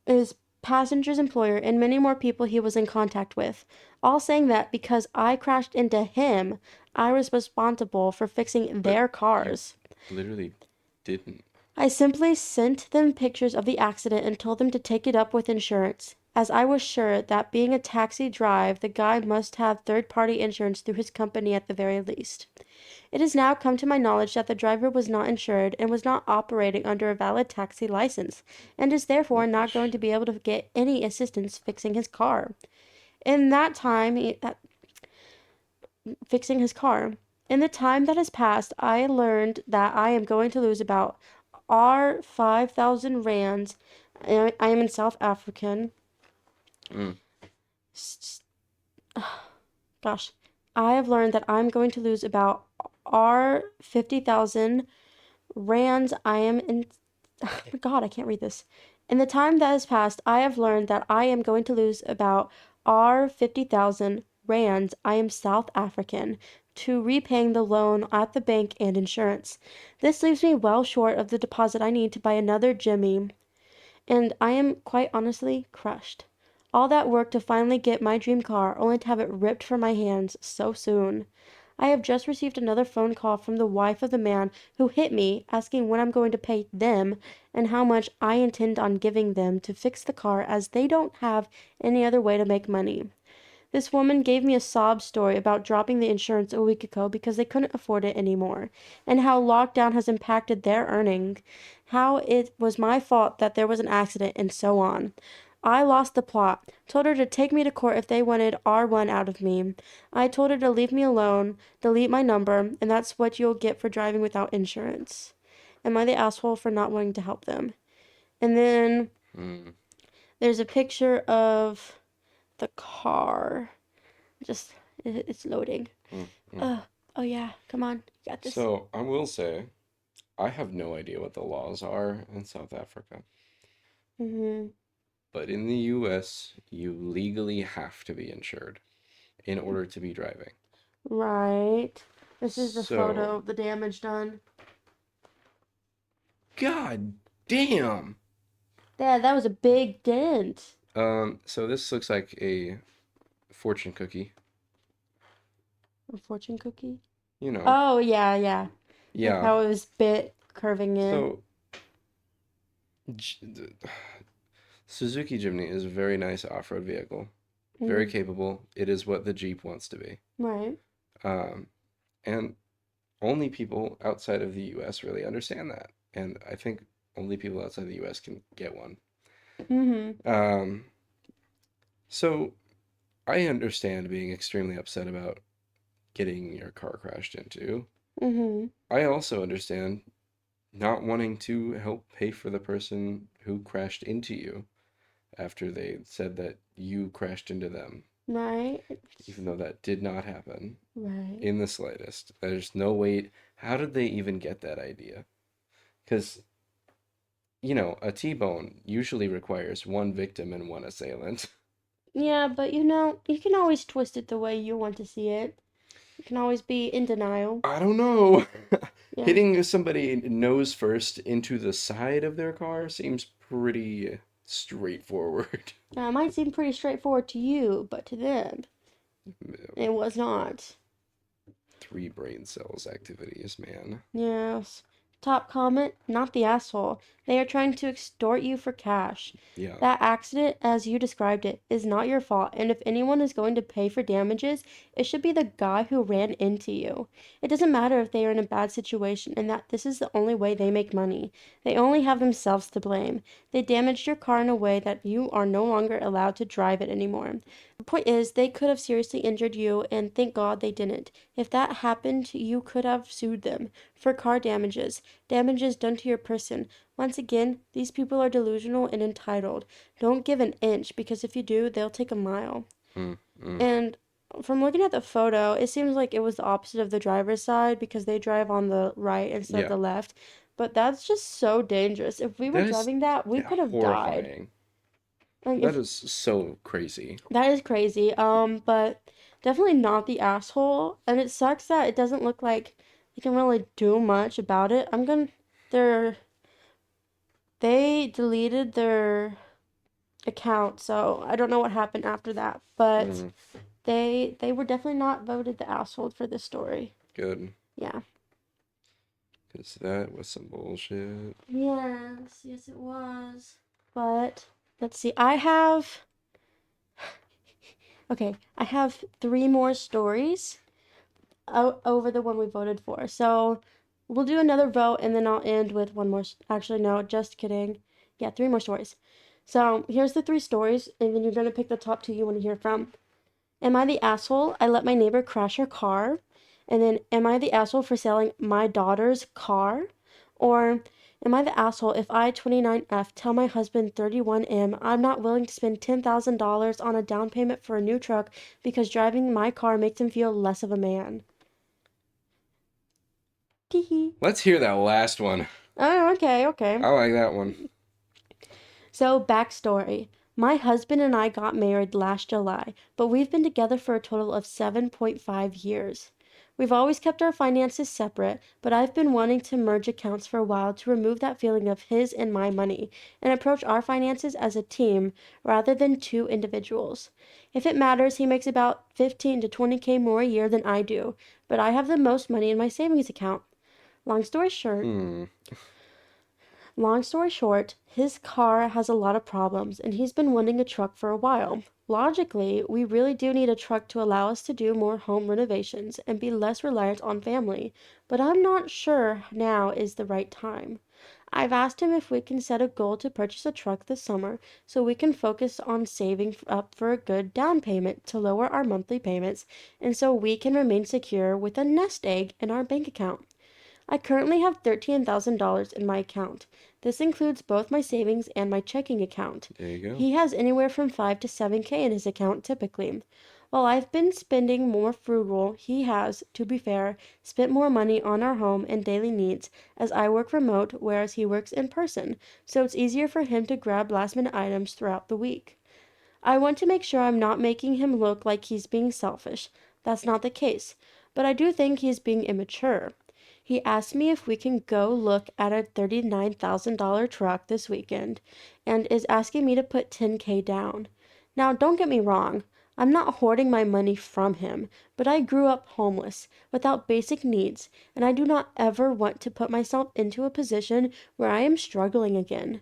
His passenger's employer and many more people he was in contact with, all saying that because I crashed into him, I was responsible for fixing But their you cars. literally didn't. I simply sent them pictures of the accident and told them to take it up with insurance, as I was sure that being a taxi drive, the guy must have third party insurance through his company at the very least. It has now come to my knowledge that the driver was not insured and was not operating under a valid taxi license, and is therefore not going Which, to be able to get any assistance fixing his car. In that time, fixing his car. In the time that has passed, I learned that I am going to lose about R 5,000 rands. I am in South African. mm, Gosh, I have learned that I'm going to lose about R 50,000 rands. I am in. Oh my God, I can't read this. In the time that has passed, I have learned that I am going to lose about R 50,000 rands. I am South African to repaying the loan at the bank and insurance. This leaves me well short of the deposit I need to buy another Jimmy, and I am quite honestly crushed. All that work to finally get my dream car, only to have it ripped from my hands so soon. I have just received another phone call from the wife of the man who hit me, asking when I'm going to pay them and how much I intend on giving them to fix the car, as they don't have any other way to make money. This woman gave me a sob story about dropping the insurance a week ago because they couldn't afford it anymore, and how lockdown has impacted their earning, how it was my fault that there was an accident, and so on. I lost the plot, told her to take me to court if they wanted R1 out of me. I told her to leave me alone, delete my number, and that's what you'll get for driving without insurance. Am I the asshole for not wanting to help them? And then mm, there's a picture of the car. Just, it's loading. mm, mm. Oh, oh yeah, come on, you got this. So I will say, I have no idea what the laws are in South Africa, Mhm. but in the US, you legally have to be insured in order to be driving. Right. This is the So, photo of the damage done. god damn. Dad, that was a big dent. So this looks like a fortune cookie, A fortune cookie. you know. Oh yeah, yeah. Like Yeah. how it was bit curving in. So the Suzuki Jimny is a very nice off-road vehicle, very Mm, capable. It is what the Jeep wants to be. right. Um, and only people outside of the US really understand that. And I think only people outside the US can get one. Mhm. Um, so I understand being extremely upset about getting your car crashed into. Mhm. I also understand not wanting to help pay for the person who crashed into you after they said that you crashed into them, Right. even though that did not happen Right. in the slightest. There's no way. How did they even get that idea? Because, a T-bone usually requires one victim and one assailant. Yeah, but you can always twist it the way you want to see it. You can always be in denial. I don't know. Yeah. Hitting somebody nose first into the side of their car seems pretty straightforward. It might seem pretty straightforward to you, but to them, it was not. Three brain cells activities, man. Yes. Top comment, not the asshole. They are trying to extort you for cash. Yeah. That accident, as you described it, is not your fault, and if anyone is going to pay for damages, it should be the guy who ran into you. It doesn't matter if they are in a bad situation and that this is the only way they make money. They only have themselves to blame. They damaged your car in a way that you are no longer allowed to drive it anymore. The point is, they could have seriously injured you, and thank God they didn't. If that happened, you could have sued them for car damages, damages done to your person. Once again, these people are delusional and entitled. Don't give an inch, because if you do, they'll take a mile. Hmm. Mm. And from looking at the photo, it seems like it was the opposite of the driver's side because they drive on the right instead of Yeah, the left. But that's just so dangerous. If we were that is driving that, we could have died. horrifying. Like That if is so crazy. that is crazy. But definitely not the asshole. And it sucks that it doesn't look like they can really do much about it. They're they deleted their account, so I don't know what happened after that. But Mm, they were definitely not voted the asshole for this story. good, Yeah. because that was some bullshit. Yes, yes it was. But let's see. I have three more stories over the one we voted for. So we'll do another vote and then I'll end with one more. Actually, no, just kidding. Yeah, three more stories. So here's the three stories, and then you're gonna pick the top two you want to hear from. Am I the asshole? I let my neighbor crash her car. And then, am I the asshole for selling my daughter's car? Or am I the asshole if I, 29F, tell my husband, 31M, I'm not willing to spend $10,000 on a down payment for a new truck because driving my car makes him feel less of a man? Teehee. Let's hear that last one. Oh, okay, okay. I like that one. So, backstory. My husband and I got married last July, but we've been together for a total of 7.5 years. We've always kept our finances separate, but I've been wanting to merge accounts for a while to remove that feeling of his and my money and approach our finances as a team rather than two individuals. If it matters, he makes about 15 to 20K more a year than I do, but I have the most money in my savings account. Long story short, Hmm. Long story short, his car has a lot of problems and he's been wanting a truck for a while. Logically, we really do need a truck to allow us to do more home renovations and be less reliant on family, but I'm not sure now is the right time. I've asked him if we can set a goal to purchase a truck this summer so we can focus on saving up for a good down payment to lower our monthly payments and so we can remain secure with a nest egg in our bank account. I currently have $13,000 in my account. This includes both my savings and my checking account. There you go. He has anywhere from 5 to 7K in his account typically. While I've been spending more frugal, he has, to be fair, spent more money on our home and daily needs as I work remote whereas he works in person, so it's easier for him to grab last minute items throughout the week. I want to make sure I'm not making him look like he's being selfish. That's not the case. But I do think he's being immature. He asked me if we can go look at a $39,000 truck this weekend and is asking me to put 10K down. Now, don't get me wrong. I'm not hoarding my money from him, but I grew up homeless, without basic needs, and I do not ever want to put myself into a position where I am struggling again.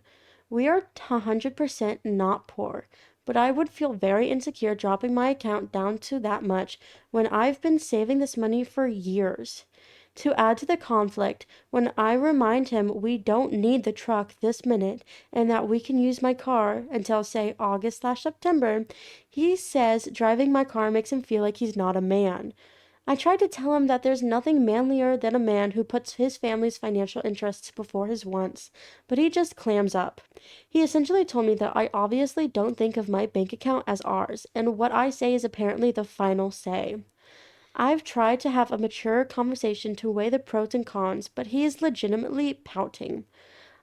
We are 100% not poor, but I would feel very insecure dropping my account down to that much when I've been saving this money for years. To add to the conflict, when I remind him we don't need the truck this minute and that we can use my car until, say, August/September, he says driving my car makes him feel like he's not a man. I tried to tell him that there's nothing manlier than a man who puts his family's financial interests before his wants, but he just clams up. He essentially told me that I obviously don't think of my bank account as ours, and what I say is apparently the final say. I've tried to have a mature conversation to weigh the pros and cons, but he is legitimately pouting.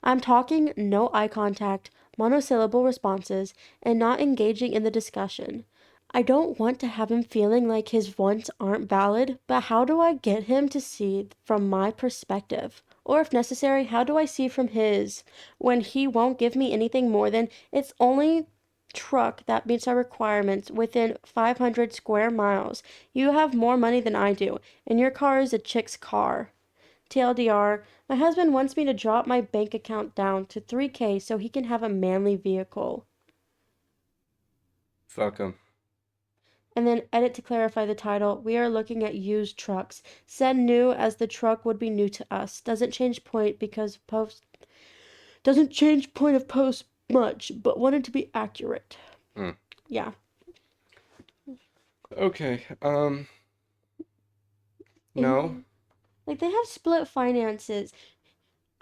I'm talking no eye contact, monosyllable responses, and not engaging in the discussion. I don't want to have him feeling like his wants aren't valid, but how do I get him to see from my perspective? Or if necessary, how do I see from his when he won't give me anything more than it's only truck that meets our requirements within 500 square miles. You have more money than I do, and your car is a chick's car. TLDR, my husband wants me to drop my bank account down to 3K so he can have a manly vehicle. Fuck them. And then edit to clarify the title. We are looking at used trucks. Said new as the truck would be new to us. Doesn't change point of post much, but wanted to be accurate. Mm. Yeah. Okay. No. Like they have split finances.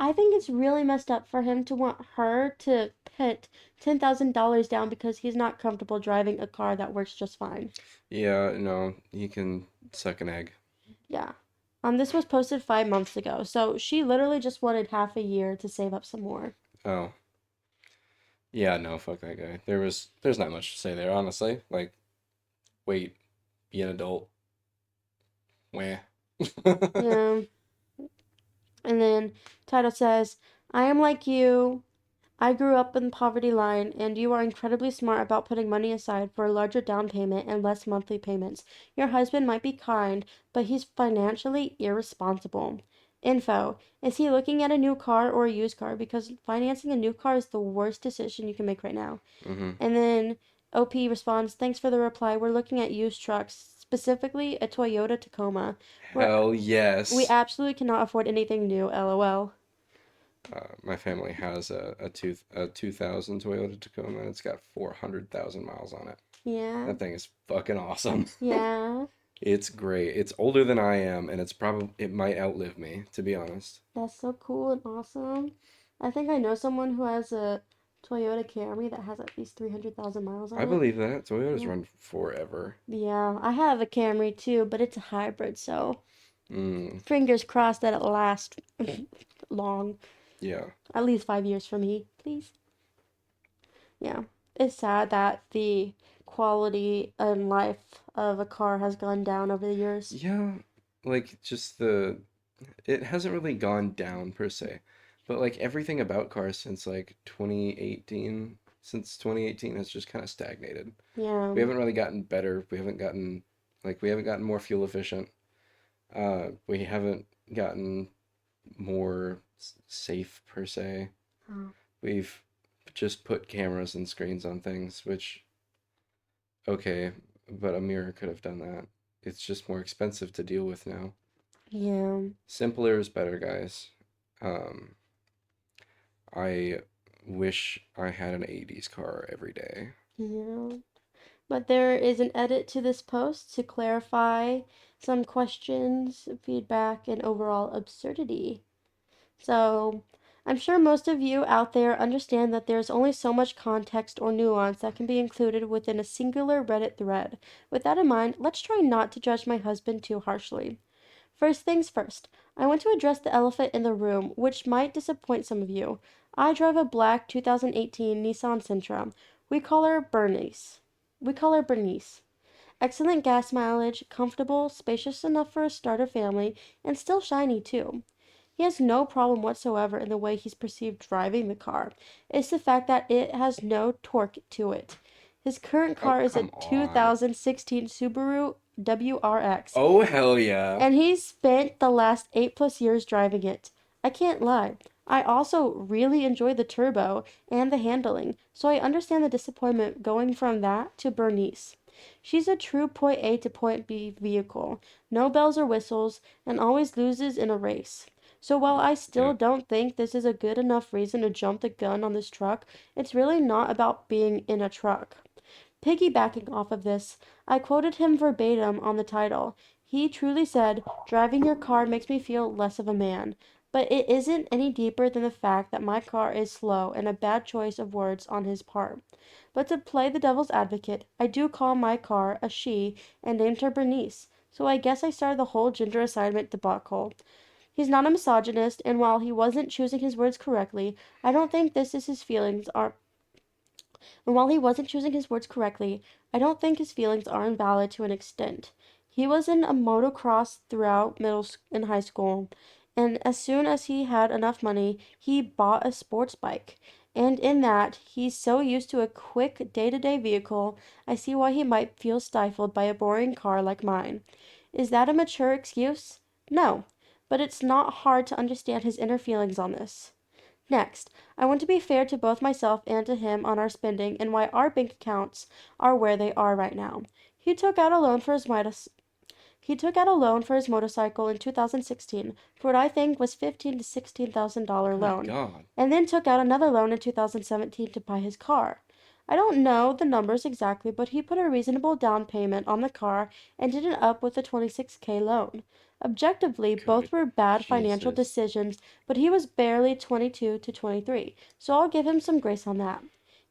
I think it's really messed up for him to want her to put $10,000 down because he's not comfortable driving a car that works just fine. Yeah, no, he can suck an egg. Yeah. This was posted 5 months ago, so she literally just wanted half a year to save up some more. Oh, yeah, no, fuck that guy. There's not much to say there, honestly. Like, wait, be an adult. Wah. Yeah. And then title says, I am like you. I grew up in the poverty line, and you are incredibly smart about putting money aside for a larger down payment and less monthly payments. Your husband might be kind, but he's financially irresponsible. Info. Is he looking at a new car or a used car? Because financing a new car is the worst decision you can make right now. hmm And then OP responds, thanks for the reply. We're looking at used trucks, specifically a Toyota Tacoma. Hell We yes. absolutely cannot afford anything new, lol. My family has a 2000 Toyota Tacoma and it's got 400,000 miles on it. Yeah, That thing is fucking awesome. yeah, It's great. It's older than I am and it might outlive me, to be honest. that's so cool and awesome. I think I know someone who has a Toyota Camry that has at least 300,000 miles on I it. believe that. Toyotas Yeah. run forever. Yeah, I have a Camry too, but it's a hybrid, so Mm, fingers crossed that it lasts long. yeah. At least 5 years for me, please. Yeah. It's sad that the quality and life of a car has gone down over the years. Yeah, like just it hasn't really gone down per se, but like everything about cars since 2018 has just kind of stagnated. Yeah. We haven't really gotten better. We haven't gotten more fuel efficient. We haven't gotten more safe per se. Oh. We've just put cameras and screens on things, which okay, but a mirror could have done that. It's just more expensive to deal with now. Yeah. Simpler is better, guys. Um, I wish I had an 80s car every day. Yeah. But there is an edit to this post to clarify some questions, feedback, and overall absurdity. So, I'm sure most of you out there understand that there's only so much context or nuance that can be included within a singular Reddit thread. With that in mind, let's try not to judge my husband too harshly. First things first, I want to address the elephant in the room, which might disappoint some of you. I drive a black 2018 Nissan Sentra. We call her Bernice. We call her Bernice. Excellent gas mileage, comfortable, spacious enough for a starter family, and still shiny too. He has no problem whatsoever in the way he's perceived driving the car. It's the fact that it has no torque to it. His current Oh, car is a come on. 2016 Subaru WRX, Oh, hell yeah. and he's spent the last 8 plus years driving it. I can't lie. I also really enjoy the turbo and the handling, so I understand the disappointment going from that to Bernice. She's a true point A to point B vehicle, no bells or whistles, and always loses in a race. So while I still Yeah. don't think this is a good enough reason to jump the gun on this truck, it's really not about being in a truck. Piggybacking off of this, I quoted him verbatim on the title. He truly said, driving your car makes me feel less of a man. But it isn't any deeper than the fact that my car is slow and a bad choice of words on his part. But to play the devil's advocate, I do call my car a she and named her Bernice. So I guess I started the whole gender assignment debacle. He's not a misogynist, and while he wasn't choosing his words correctly, I don't think this is his feelings are and while he wasn't choosing his words correctly, I don't think his feelings are invalid to an extent. He was in a motocross throughout middle and high school, and as soon as he had enough money, he bought a sports bike. And in that, he's so used to a quick day to day vehicle, I see why he might feel stifled by a boring car like mine. Is that a mature excuse? No, but it's not hard to understand his inner feelings on this. Next, I want to be fair to both myself and to him on our spending and why our bank accounts are where they are right now. He took out a loan for his he took out a loan for his motorcycle in 2016 for what I think was $15,000 to $16,000 Good loan, God. and then took out another loan in 2017 to buy his car. I don't know the numbers exactly, but he put a reasonable down payment on the car and did it up with a 26K loan. Objectively, Good both were bad financial Jesus. decisions, but he was barely 22 to 23, so I'll give him some grace on that.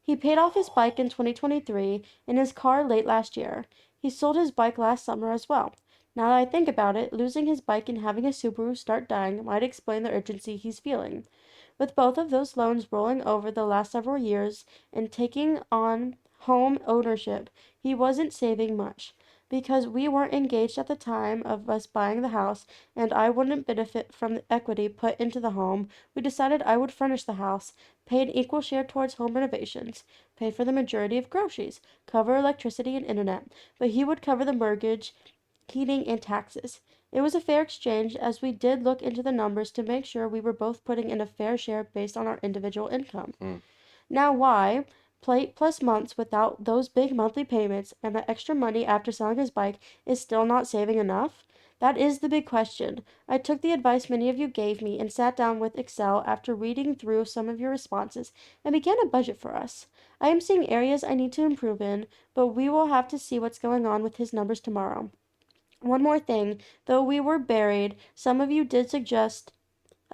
He paid off his bike in 2023 and his car late last year. He sold his bike last summer as well. Now that I think about it, losing his bike and having his Subaru start dying might explain the urgency he's feeling. With both of those loans rolling over the last several years and taking on home ownership, he wasn't saving much. Because we weren't engaged at the time of us buying the house and I wouldn't benefit from the equity put into the home, we decided I would furnish the house, pay an equal share towards home renovations, pay for the majority of groceries, cover electricity and internet, but he would cover the mortgage, heating, and taxes. It was a fair exchange as we did look into the numbers to make sure we were both putting in a fair share based on our individual income. Mm. Now, why, plate plus months without those big monthly payments and the extra money after selling his bike, is still not saving enough? That is the big question. I took the advice many of you gave me and sat down with Excel after reading through some of your responses and began a budget for us. I am seeing areas I need to improve in, but we will have to see what's going on with his numbers tomorrow. One more thing, though we were buried, some of you did suggest.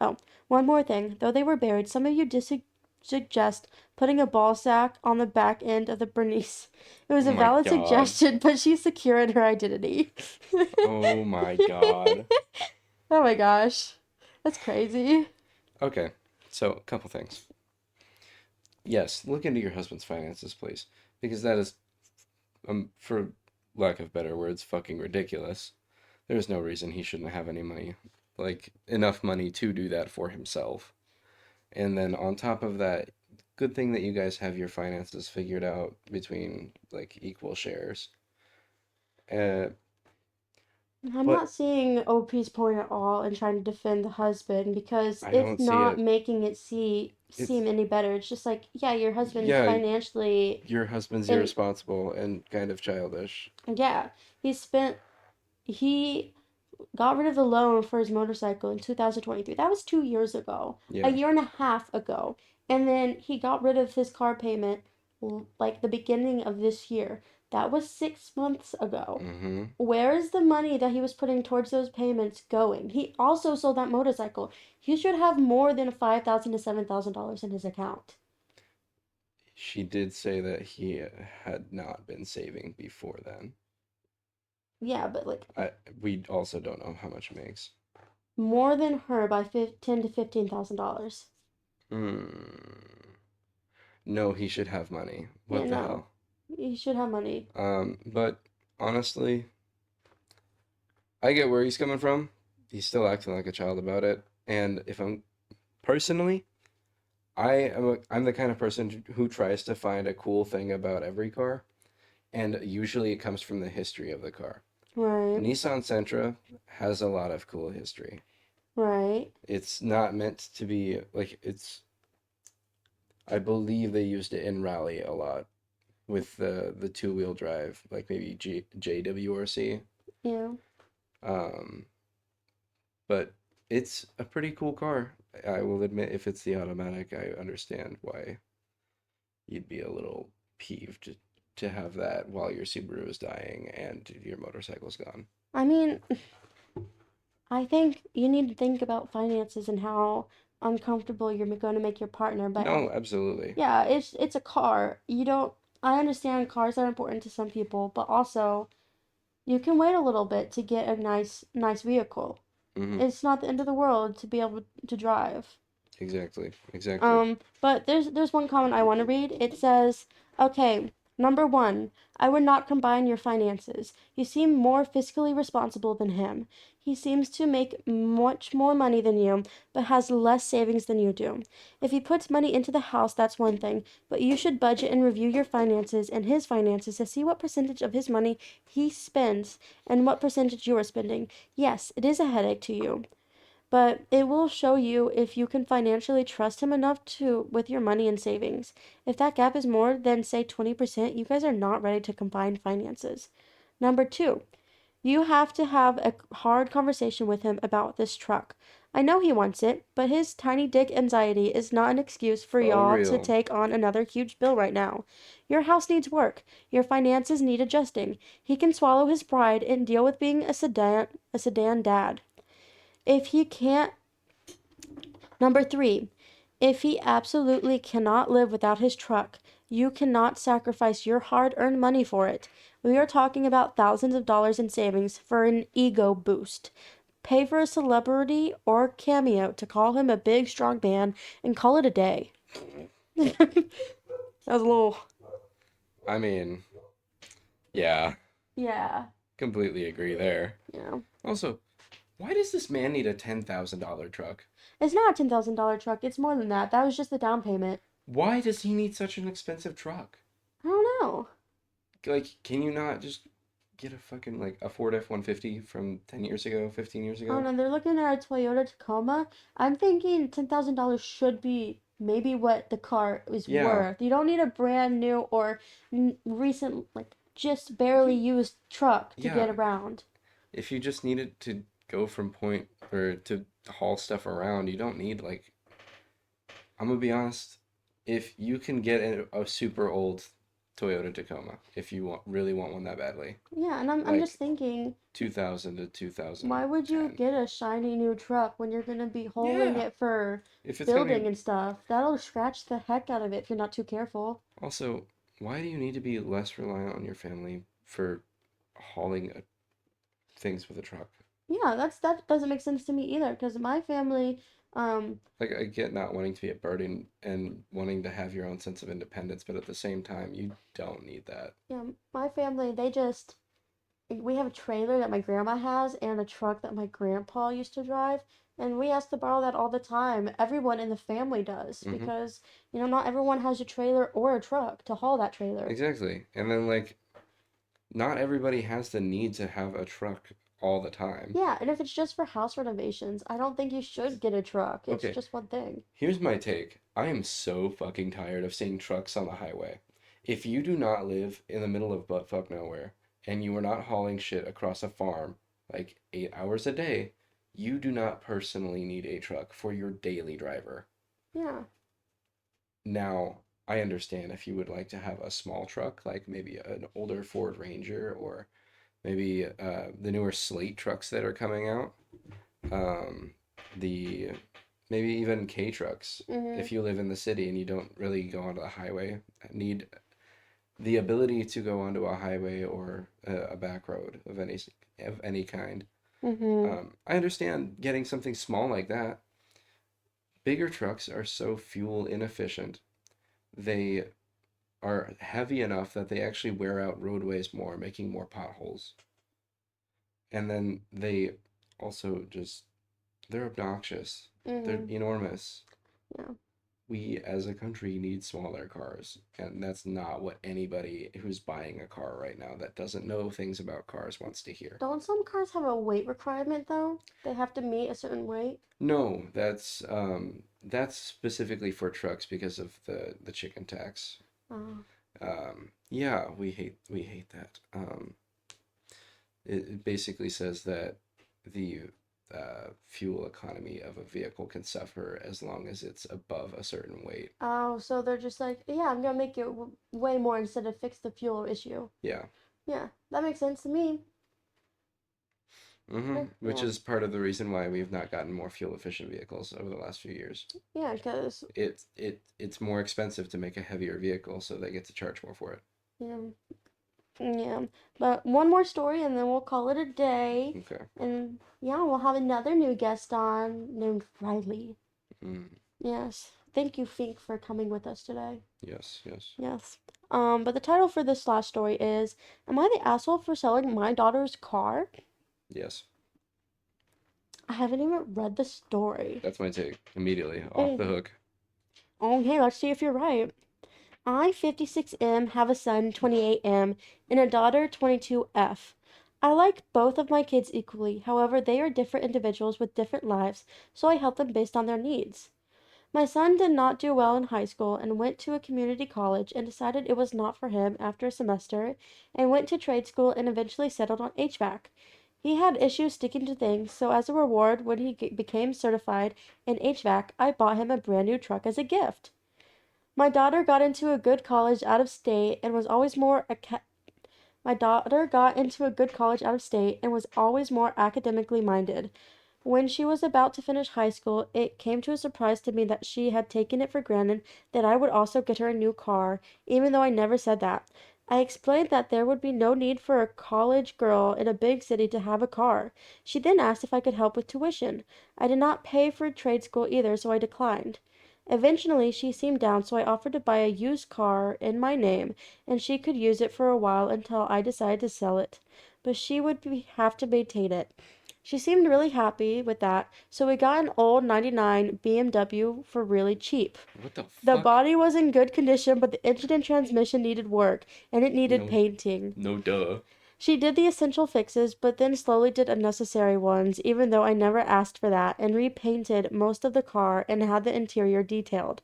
Oh, one more thing. Though they were buried, some of you did suggest putting a ball sack on the back end of the Bernice. It was Oh a my valid God. suggestion, but she's secure in her identity. Oh my God. Oh my gosh. That's crazy. Okay, so a couple things. Yes, look into your husband's finances, please, because that is, for lack of better words, fucking ridiculous. There's no reason he shouldn't have any money, like enough money to do that for himself. And then on top of that, good thing that you guys have your finances figured out between like equal shares. Uh, I'm but not seeing OP's point at all in trying to defend the husband because I it's don't see not it. making it It's seem any better. It's just like, yeah, your husband's yeah, financially your husband's in. irresponsible and kind of childish. Yeah, he spent he got rid of the loan for his motorcycle in 2023. That was 2 years ago, a Yeah. year and a half ago. And then he got rid of his car payment like the beginning of this year. That was 6 months ago. Mm-hmm. Where is the money that he was putting towards those payments going? He also sold that motorcycle. He should have more than $5,000 to $7,000 in his account. She did say that he had not been saving before then. Yeah, but like I we also don't know how much it makes. more than her by ten to $15,000. Hmm. No, he should have money. Yeah, What the no, hell? he should have money. But honestly, I get where he's coming from. He's still acting like a child about it. And if I'm personally, I'm the kind of person who tries to find a cool thing about every car, and usually it comes from the history of the car. Right, Nissan Sentra has a lot of cool history. right. It's not meant to be like I believe they used it in rally a lot with the two-wheel drive, like maybe JWRC. Yeah. Um, but it's a pretty cool car. I will admit, if it's the automatic, I understand why you'd be a little peeved to have that while your Subaru is dying and your motorcycle's gone. I mean, I think you need to think about finances and how uncomfortable you're going to make your partner. But No, absolutely. yeah, it's a car. You don't. I understand cars are important to some people, but also you can wait a little bit to get a nice vehicle. Hmm. It's not the end of the world to be able to drive. Exactly. Exactly. But there's one comment I want to read. It says, "Okay, number one, I would not combine your finances. You seem more fiscally responsible than him. He seems to make much more money than you, but has less savings than you do. If he puts money into the house, that's one thing, but you should budget and review your finances and his finances to see what percentage of his money he spends and what percentage you are spending. Yes, it is a headache to you, but it will show you if you can financially trust him enough to with your money and savings. If that gap is more than say 20%, you guys are not ready to combine finances. Number 2, you have to have a hard conversation with him about this truck. I know he wants it, but his tiny dick anxiety is not an excuse for Oh, y'all to real. take on another huge bill right now. Your house needs work. Your finances need adjusting. He can swallow his pride and deal with being a sedan dad. If he can't, number three, if he absolutely cannot live without his truck, you cannot sacrifice your hard earned money for it. We are talking about thousands of dollars in savings for an ego boost. Pay for a celebrity or cameo to call him a big, strong man and call it a day. That was a little. I mean, yeah, Yeah. completely agree there. Yeah. Also, why does this man need a $10,000 truck? It's not a $10,000 truck. It's more than that. That was just the down payment. Why does he need such an expensive truck? I don't know. Like, can you not just get a fucking like a Ford F-150 from 10 years ago, 15 years I don't ago? know. They're looking at a Toyota Tacoma. I'm thinking $10,000 should be maybe what the car is Yeah, worth. You don't need a brand new or recent, like just barely used truck to get yeah. around. If you just needed to go from point or to haul stuff around, you don't need like I'm gonna be honest, if you can get a super old Toyota Tacoma, if you really want one that badly, Yeah, and I'm just like thinking, 2000 to why would you 2010. get a shiny new truck when you're gonna be hauling Yeah, it for if it's gonna building and stuff? That'll scratch the heck out of it if you're not too careful. also, why do you need to be less reliant on your family for hauling things with a truck? Yeah, that doesn't make sense to me either because my family, um, Like, I get not wanting to be a burden and wanting to have your own sense of independence, but at the same time, you don't need that. yeah, my family, they just we have a trailer that my grandma has and a truck that my grandpa used to drive, and we ask to borrow that all the time. Everyone in the family does Hmm. because, not everyone has a trailer or a truck to haul that trailer. Exactly. And then, like, not everybody has the need to have a truck all the time. Yeah, and if it's just for house renovations, I don't think you should get a truck. It's Okay, just one thing. here's my take. I am so fucking tired of seeing trucks on the highway. If you do not live in the middle of buttfuck nowhere and you are not hauling shit across a farm like 8 hours a day, you do not personally need a truck for your daily driver. Yeah. Now, I understand if you would like to have a small truck, like maybe an older Ford Ranger or maybe the newer Slate trucks that are coming out. Um, the maybe even K trucks. Mhm. If you live in the city and you don't really go onto the highway, need the ability to go onto a highway or a back road of any kind. Mhm. I understand getting something small like that. Bigger trucks are so fuel inefficient. They are heavy enough that they actually wear out roadways more, making more potholes. And then they also just they're obnoxious. They're Mhm. enormous. Yeah. We as a country need smaller cars, and that's not what anybody who's buying a car right now that doesn't know things about cars wants to hear. Don't some cars have a weight requirement though? They have to meet a certain weight. No, that's specifically for trucks because of the chicken tax. Oh. Yeah, we hate that. It basically says that the fuel economy of a vehicle can suffer as long as it's above a certain weight. Oh, so they're just like, yeah, I'm gonna make it way more instead of fix the fuel issue. Yeah. Yeah, that makes sense to me. Which Yeah, is part of the reason why we've not gotten more fuel efficient vehicles over the last few years. yeah, because It's more expensive to make a heavier vehicle, so they get to charge more for it. yeah, yeah. But one more story, and then we'll call it a day. Okay. And yeah, we'll have another new guest on named Riley. Mm, Yes, thank you, Fink, for coming with us today. yes, yes, Yes. But the title for this last story is Am I the asshole for selling my daughter's car? yes. I haven't even read the story. That's my take. Immediately off Oh, the hook. okay, let's see if you're right. I, 56M, have a son, 28M, and a daughter, 22F. I like both of my kids equally, however, they are different individuals with different lives, so I help them based on their needs. My son did not do well in high school and went to a community college and decided it was not for him after a semester and went to trade school and eventually settled on HVAC. He had issues sticking to things, so as a reward, when he became certified in HVAC, I bought him a brand new truck as a gift. My daughter got into a good college out of state and was always more My daughter got into a good college out of state and was always more academically minded. When she was about to finish high school, it came to a surprise to me that she had taken it for granted that I would also get her a new car, even though I never said that. I explained that there would be no need for a college girl in a big city to have a car. She then asked if I could help with tuition. I did not pay for trade school either, so I declined. Eventually, she seemed down, so I offered to buy a used car in my name, and she could use it for a while until I decided to sell it. But she would have to maintain it. She seemed really happy with that, so we got an old '99 BMW for really cheap. What the The fuck? body was in good condition, but the engine and transmission needed work, and it needed No, painting. no, duh. She did the essential fixes, but then slowly did unnecessary ones, even though I never asked for that, and repainted most of the car and had the interior detailed.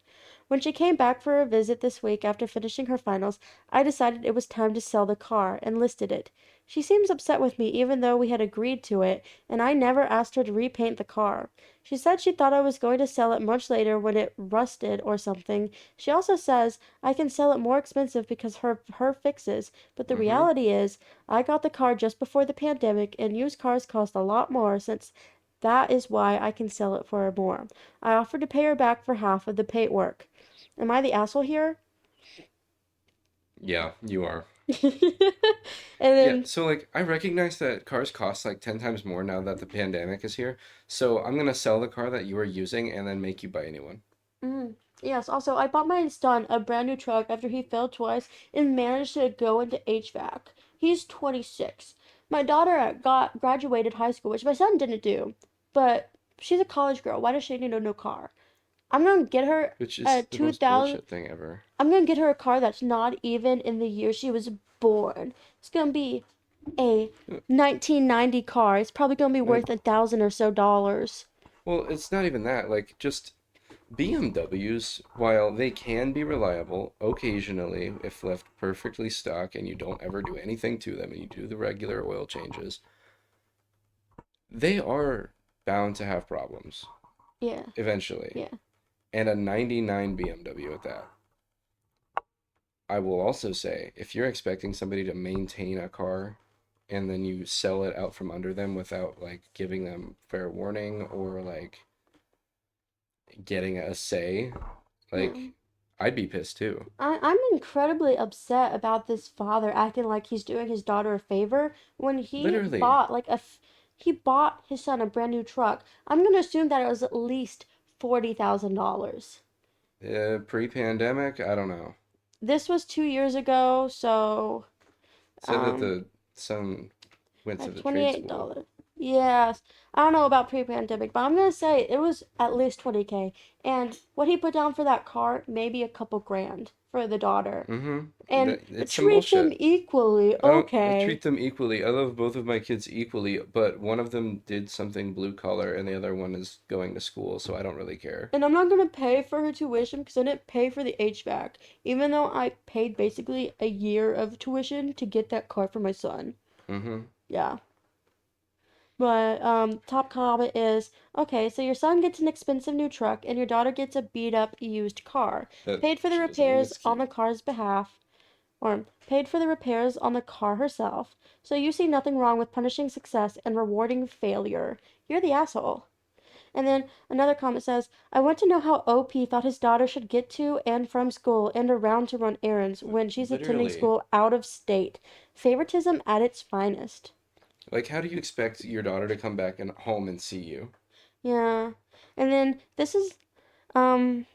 When she came back for a visit this week after finishing her finals, I decided it was time to sell the car and listed it. She seems upset with me even though we had agreed to it, and I never asked her to repaint the car. She said she thought I was going to sell it much later when it rusted or something. She also says I can sell it more expensive because her fixes, but the Mm-hmm. reality is I got the car just before the pandemic, and used cars cost a lot more since that is why I can sell it for more. I offered to pay her back for half of the paint work. Am I the asshole here? Yeah, you are. And Yeah, then, so like I recognize that cars cost like 10 times more now that the pandemic is here. So I'm gonna sell the car that you are using and then make you buy a new one. yes, also, I bought my son a brand new truck after he failed twice and managed to go into HVAC. He's 26. My daughter graduated high school, which my son didn't do, but she's a college girl. Why does she need a new car? I'm gonna get her Which a is the most 2000. bullshit thing ever. I'm gonna get her a car that's not even in the year she was born. It's gonna be a 1990 car. It's probably gonna be Like, worth 1,000 or so dollars. well, it's not even that. Like, just BMWs, while they can be reliable occasionally if left perfectly stock and you don't ever do anything to them and you do the regular oil changes, they are bound to have problems Yeah, eventually. yeah. And a 99 BMW at that. I will also say, if you're expecting somebody to maintain a car and then you sell it out from under them without like giving them fair warning or like getting a say, Yeah. like I'd be pissed too. I'm incredibly upset about this father acting like he's doing his daughter a favor when Literally, he bought his son a brand new truck. I'm gonna assume that it was at least $40,000. pre-pandemic, I don't know. This was 2 years ago, so Said that um the son went to at the trade school. $28. Yes. I don't know about pre-pandemic, but I'm gonna say it was at least 20K. And what he put down for that car, maybe a couple grand for the daughter. Mm-hmm. And It's some treat them bullshit. equally, I okay. treat them equally. I love both of my kids equally, but one of them did something blue collar and the other one is going to school, so I don't really care. And I'm not gonna pay for her tuition because I didn't pay for the HVAC, even though I paid basically a year of tuition to get that car for my son. Mm-hmm. Yeah. But top comment is okay. So your son gets an expensive new truck, and your daughter gets a beat up used car. That Paid for the she doesn't think repairs it's on the cute. car's behalf, or paid for the repairs on the car herself. So you see nothing wrong with punishing success and rewarding failure. You're the asshole. And then another comment says, I want to know how OP thought his daughter should get to and from school and around to run errands when she's attending Literally. school out of state. Favoritism at its finest. Like, how do you expect your daughter to come back and home and see you? Yeah. And then this is um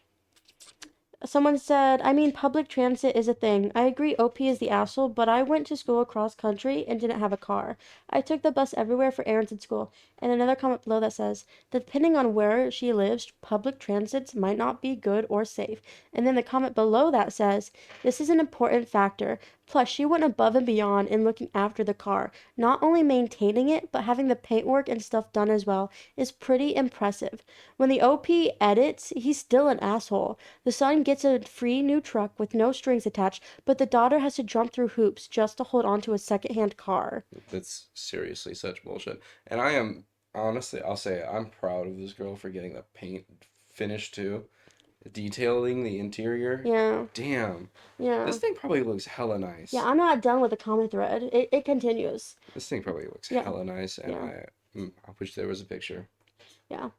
someone said, I mean, public transit is a thing. I agree OP is the asshole, but I went to school across country and didn't have a car. I took the bus everywhere for errands at school. And another comment below that says, depending on where she lives, public transits might not be good or safe. And then the comment below that says, this is an important factor. Plus, she went above and beyond in looking after the car. Not only maintaining it, but having the paintwork and stuff done as well is pretty impressive. When the OP edits, he's still an asshole. The son gets a free new truck with no strings attached, but the daughter has to jump through hoops just to hold on to a secondhand car. That's seriously such bullshit. And I am, honestly, I'll say I'm proud of this girl for getting the paint finished too. Detailing the interior. Yeah, Damn. yeah. This thing probably looks hella Yeah, nice. I'm not done with the comment thread. It continues. This thing probably looks Yeah, hella nice, and yeah. I wish there was a picture. Yeah.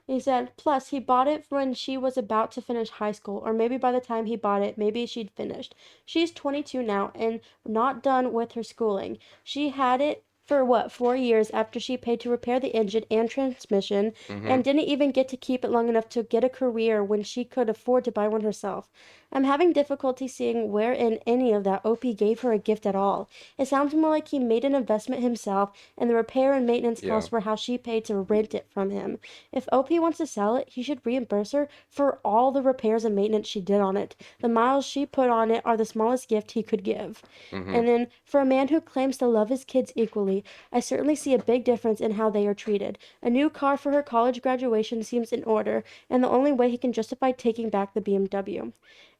He said, plus, he bought it when she was about to finish high school, or maybe by the time he bought it, maybe she'd finished. She's 22 now and not done with her schooling. She had it for what, 4 years after she paid to repair the engine and transmission, Mm-hmm. and didn't even get to keep it long enough to get a career when she could afford to buy one herself. I'm having difficulty seeing where in any of that OP gave her a gift at all. It sounds more like he made an investment himself, and the repair and maintenance Yeah. costs were how she paid to rent it from him. If OP wants to sell it, he should reimburse her for all the repairs and maintenance she did on it. The miles she put on it are the smallest gift he could give. Mm-hmm. And then, for a man who claims to love his kids equally, I certainly see a big difference in how they are treated. A new car for her college graduation seems in order, and the only way he can justify taking back the BMW.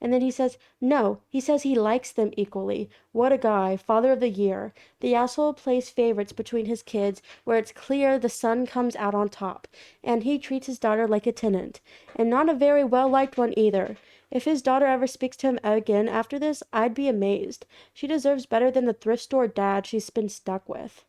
And then he says, no, he says he likes them equally. What a guy, father of the year. The asshole plays favorites between his kids, where it's clear the son comes out on top, and he treats his daughter like a tenant, and not a very well liked one either. If his daughter ever speaks to him again after this, I'd be amazed. She deserves better than the thrift store dad she's been stuck with.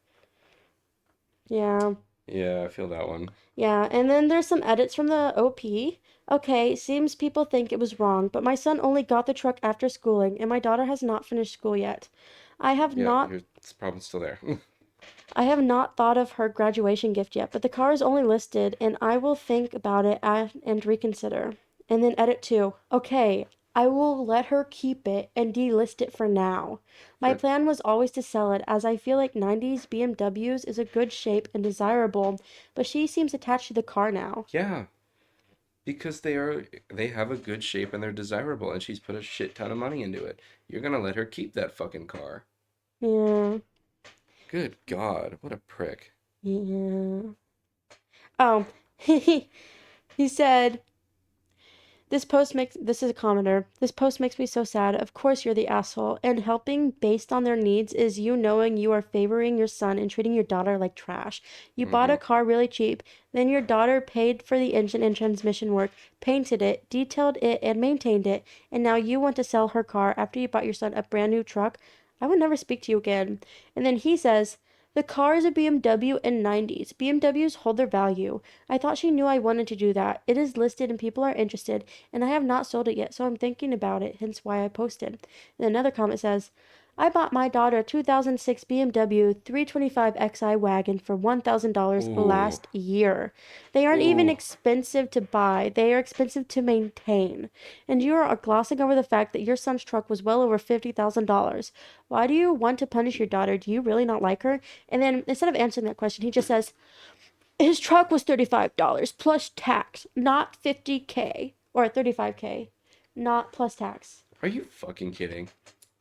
Yeah. Yeah, I feel that one. Yeah, and then there's some edits from the OP. Okay, seems people think it was wrong, but my son only got the truck after schooling, and my daughter has not finished school yet. I have Yeah, not it's probably still there. I have not thought of her graduation gift yet, but the car is only listed, and I will think about it and reconsider. And then edit 2. Okay, I will let her keep it and delist it for now. My For plan was always to sell it, as I feel like 90s BMWs is a good shape and desirable, but she seems attached to the car now. yeah, because they have a good shape and they're desirable and she's put a shit ton of money into it. You're gonna let her keep that fucking car. Yeah, Good God, what a prick. yeah. Oh, he said, this is a commenter. This post makes me so sad. Of course you're the asshole. And helping based on their needs is you knowing you are favoring your son and treating your daughter like trash. You bought Mm-hmm. a car really cheap. Then your daughter paid for the engine and transmission work, painted it, detailed it, and maintained it. And now you want to sell her car after you bought your son a brand new truck? I would never speak to you again. And then he says, the car is a BMW in 90s. BMWs hold their value. I thought she knew I wanted to do that. It is listed and people are interested, and I have not sold it yet, so I'm thinking about it, hence why I posted. And another comment says, I bought my daughter a 2006 BMW 325 Xi wagon for $1,000 Ooh. last year. They aren't even Ooh. expensive to buy, they are expensive to maintain. And you are glossing over the fact that your son's truck was well over $50,000. Why do you want to punish your daughter? Do you really not like her? And then instead of answering that question, he just says, his truck was $35 plus tax, not 50K or 35K, not plus tax. Are you fucking kidding?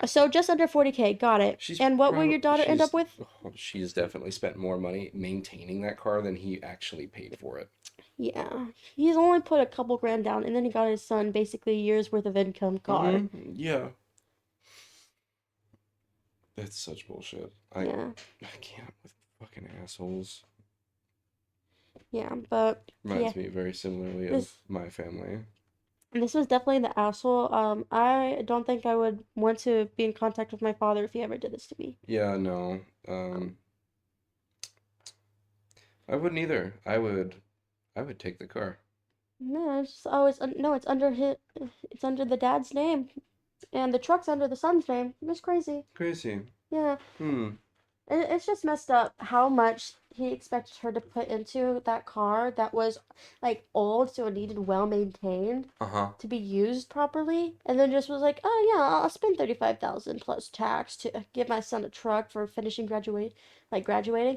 So just under 40K, got it. And what will your daughter end up with? She's definitely spent more money maintaining that car than he actually paid for it. Yeah, he's only put a couple grand down, and then he got his son basically a year's worth of income car. Mm-hmm. Yeah. That's such bullshit. Yeah, I can't with fucking assholes. yeah, but yeah, Reminds me very similarly of this my family. this was definitely the asshole. I don't think I would want to be in contact with my father if he ever did this to me. Yeah, no. Um, I wouldn't either. I would take the car. no, it's just, oh, no, it's under the dad's name. And the truck's under the son's name. It's crazy. Crazy. Yeah. Hmm. It's just messed up how much he expected her to put into that car that was like old, so it needed well maintained Uh-huh. to be used properly. And then just was like, oh yeah, I'll spend 35,000 plus tax to give my son a truck for finishing graduating.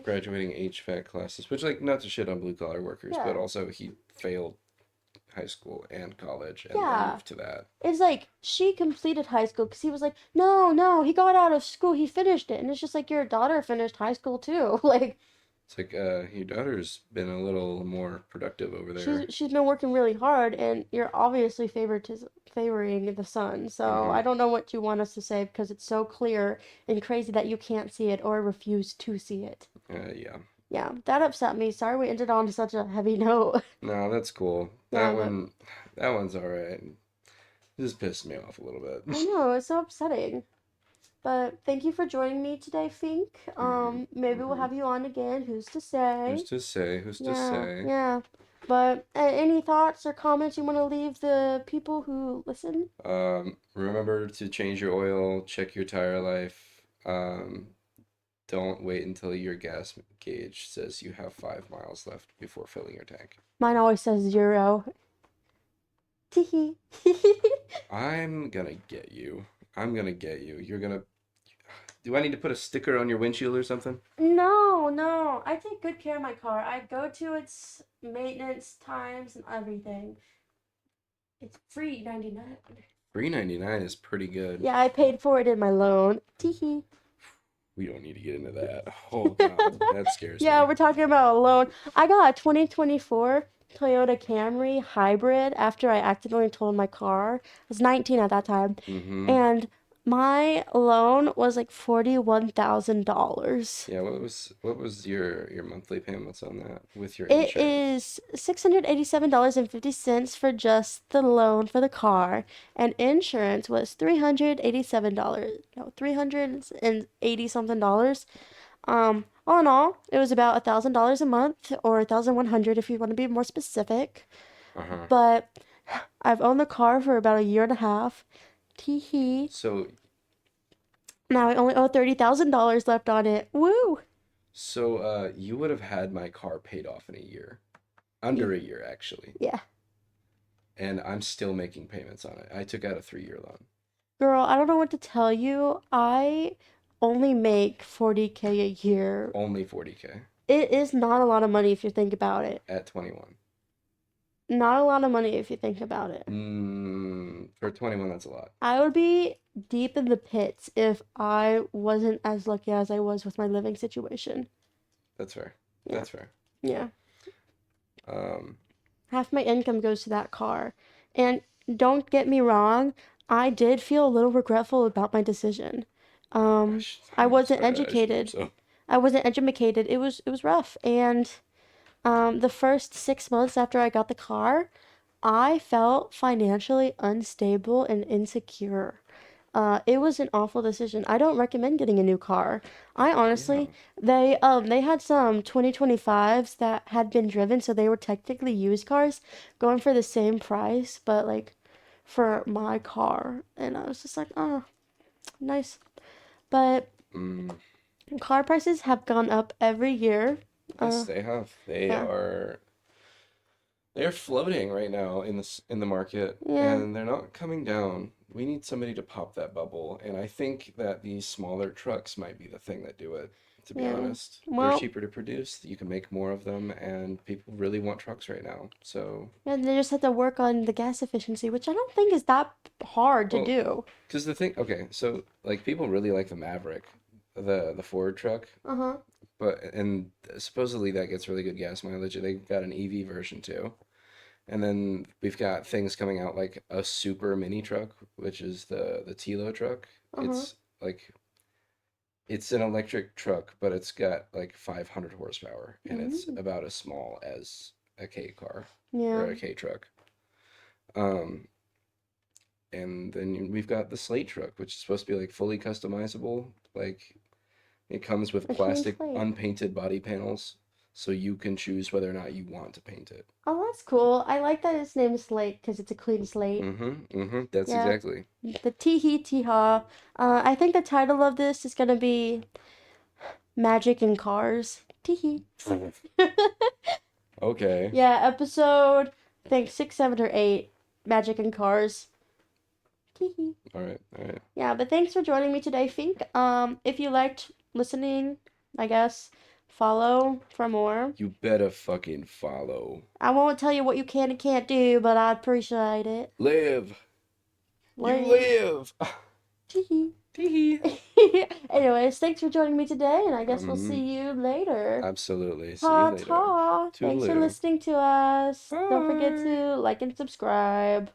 Graduating HVAC classes, which like not to shit on blue collar workers, but Yeah. also he failed high school and college and then Yeah. moved to that. It's like she completed high school because he was like, no, no, he got out of school, he finished it. And it's just like your daughter finished high school too. Like, It's like your daughter's been a little more productive over there. she's been working really hard, and you're obviously favoring the son. So Mm-hmm. I don't know what you want us to say because it's so clear and crazy that you can't see it or refuse to see it. Yeah. Yeah, that upset me. Sorry we ended on such a heavy note. No, that's cool. Yeah, but That one's all right. Just pissed me off a little I bit. know it's so upsetting. But thank you for joining me today, Fink. Mm-hmm. Maybe we'll Mm-hmm. have you on again. Who's to say? Who's to say? Who's to Yeah, say? yeah. But any thoughts or comments you want to leave the people who listen? Remember to change your oil, check your tire life. Don't wait until your gas gauge says you have 5 miles left before filling your tank. Mine always says 0. Teehee. I'm gonna get you. I'm gonna get you. Do I need to put a sticker on your windshield or something? No, no. I take good care of my car. I go to its maintenance times and everything. It's free 99. 3.99 is pretty good. Yeah, I paid for it in my loan. Teehee. We don't need to get into that. Oh God, that scares Yeah, me. we're talking about a loan. I got a 2024 Toyota Camry hybrid after I accidentally totaled my car. I was 19 at that time. Mm-hmm. And my loan was like $41,000. Yeah, what was your monthly payments on that with your It insurance? is $687.50 for just the loan for the car, and insurance was $387. No, $380 something dollars. All in all, it was about $1,000 a month, or 1,100 if you want to be more specific. Uh-huh. But I've owned the car for about a year and a half. Tee hee. So Now I only owe $30,000 left on it. Woo! you would have had my car paid off in a year. Under a year actually. Yeah. And I'm still making payments on it. I took out a 3-year loan. Girl, I don't know what to tell you. I only make 40K a year. Only 40K It is not a lot of money if you think about it. at 21. Not a lot of money if you think about it. For 21, that's a lot. I would be deep in the pits if I wasn't as lucky as I was with my living situation. That's fair. Yeah. That's fair. Yeah. Um, Half my income goes to that car. And don't get me wrong, I did feel a little regretful about my decision. I, Um, sh- I I'm wasn't sorry. I should hope educated. so. I wasn't educated. It was rough. And the first 6 months after I got the car, I felt financially unstable and insecure. It was an awful decision. I don't recommend getting a new car. I Yeah. honestly, they had some 2025s that had been driven, so they were technically used cars, going for the same price, but like for my car, and I was just like, oh, nice. But Mm, car prices have gone up every year. yes, Uh, they have. They yeah, are. They're floating right now in the market, yeah, and they're not coming down. We need somebody to pop that bubble, and I think that these smaller trucks might be the thing that do it, to be yeah. honest. They're Well, cheaper to produce, you can make more of them, and people really want trucks right now. So, and they just have to work on the gas efficiency, which I don't think is that hard to well, do. because the thing, okay, so like people really like the Maverick, the Ford truck, Uh-huh. and supposedly that gets really good gas mileage. They got an EV version too. And then we've got things coming out like a super mini truck, which is the Tilo truck. Uh-huh. It's an electric truck, but it's got like 500 horsepower, and it's Mm. about as small as a K car or Yeah. a K truck. Um, and then we've got the Slate truck, which is supposed to be like fully customizable. Like it comes with A clean plastic slate. unpainted body panels, so you can choose whether or not you want to paint it. Oh, that's cool. I like that it's named Slate because it's a clean slate. Mm-hmm. Mm-hmm. That's Yeah. exactly. The tee hee tee ha. I think the title of this is gonna be Magic in Cars. Tee hee. Okay. Yeah, episode I think 6, 7, or 8. Magic in Cars. Tee hee. All right. All right. Yeah, but thanks for joining me today, Fink. If you liked listening, I guess follow for more. You better fucking follow. I won't tell you what you can and can't do, but I appreciate it. Live. You Lame. live. Tee Tee. hee. Anyways, thanks for joining me today, and I guess we'll see you later. Absolutely. See you Ta later. ta. Thanks for Toodaloo. listening to us. Don't forget Bye. to like and subscribe.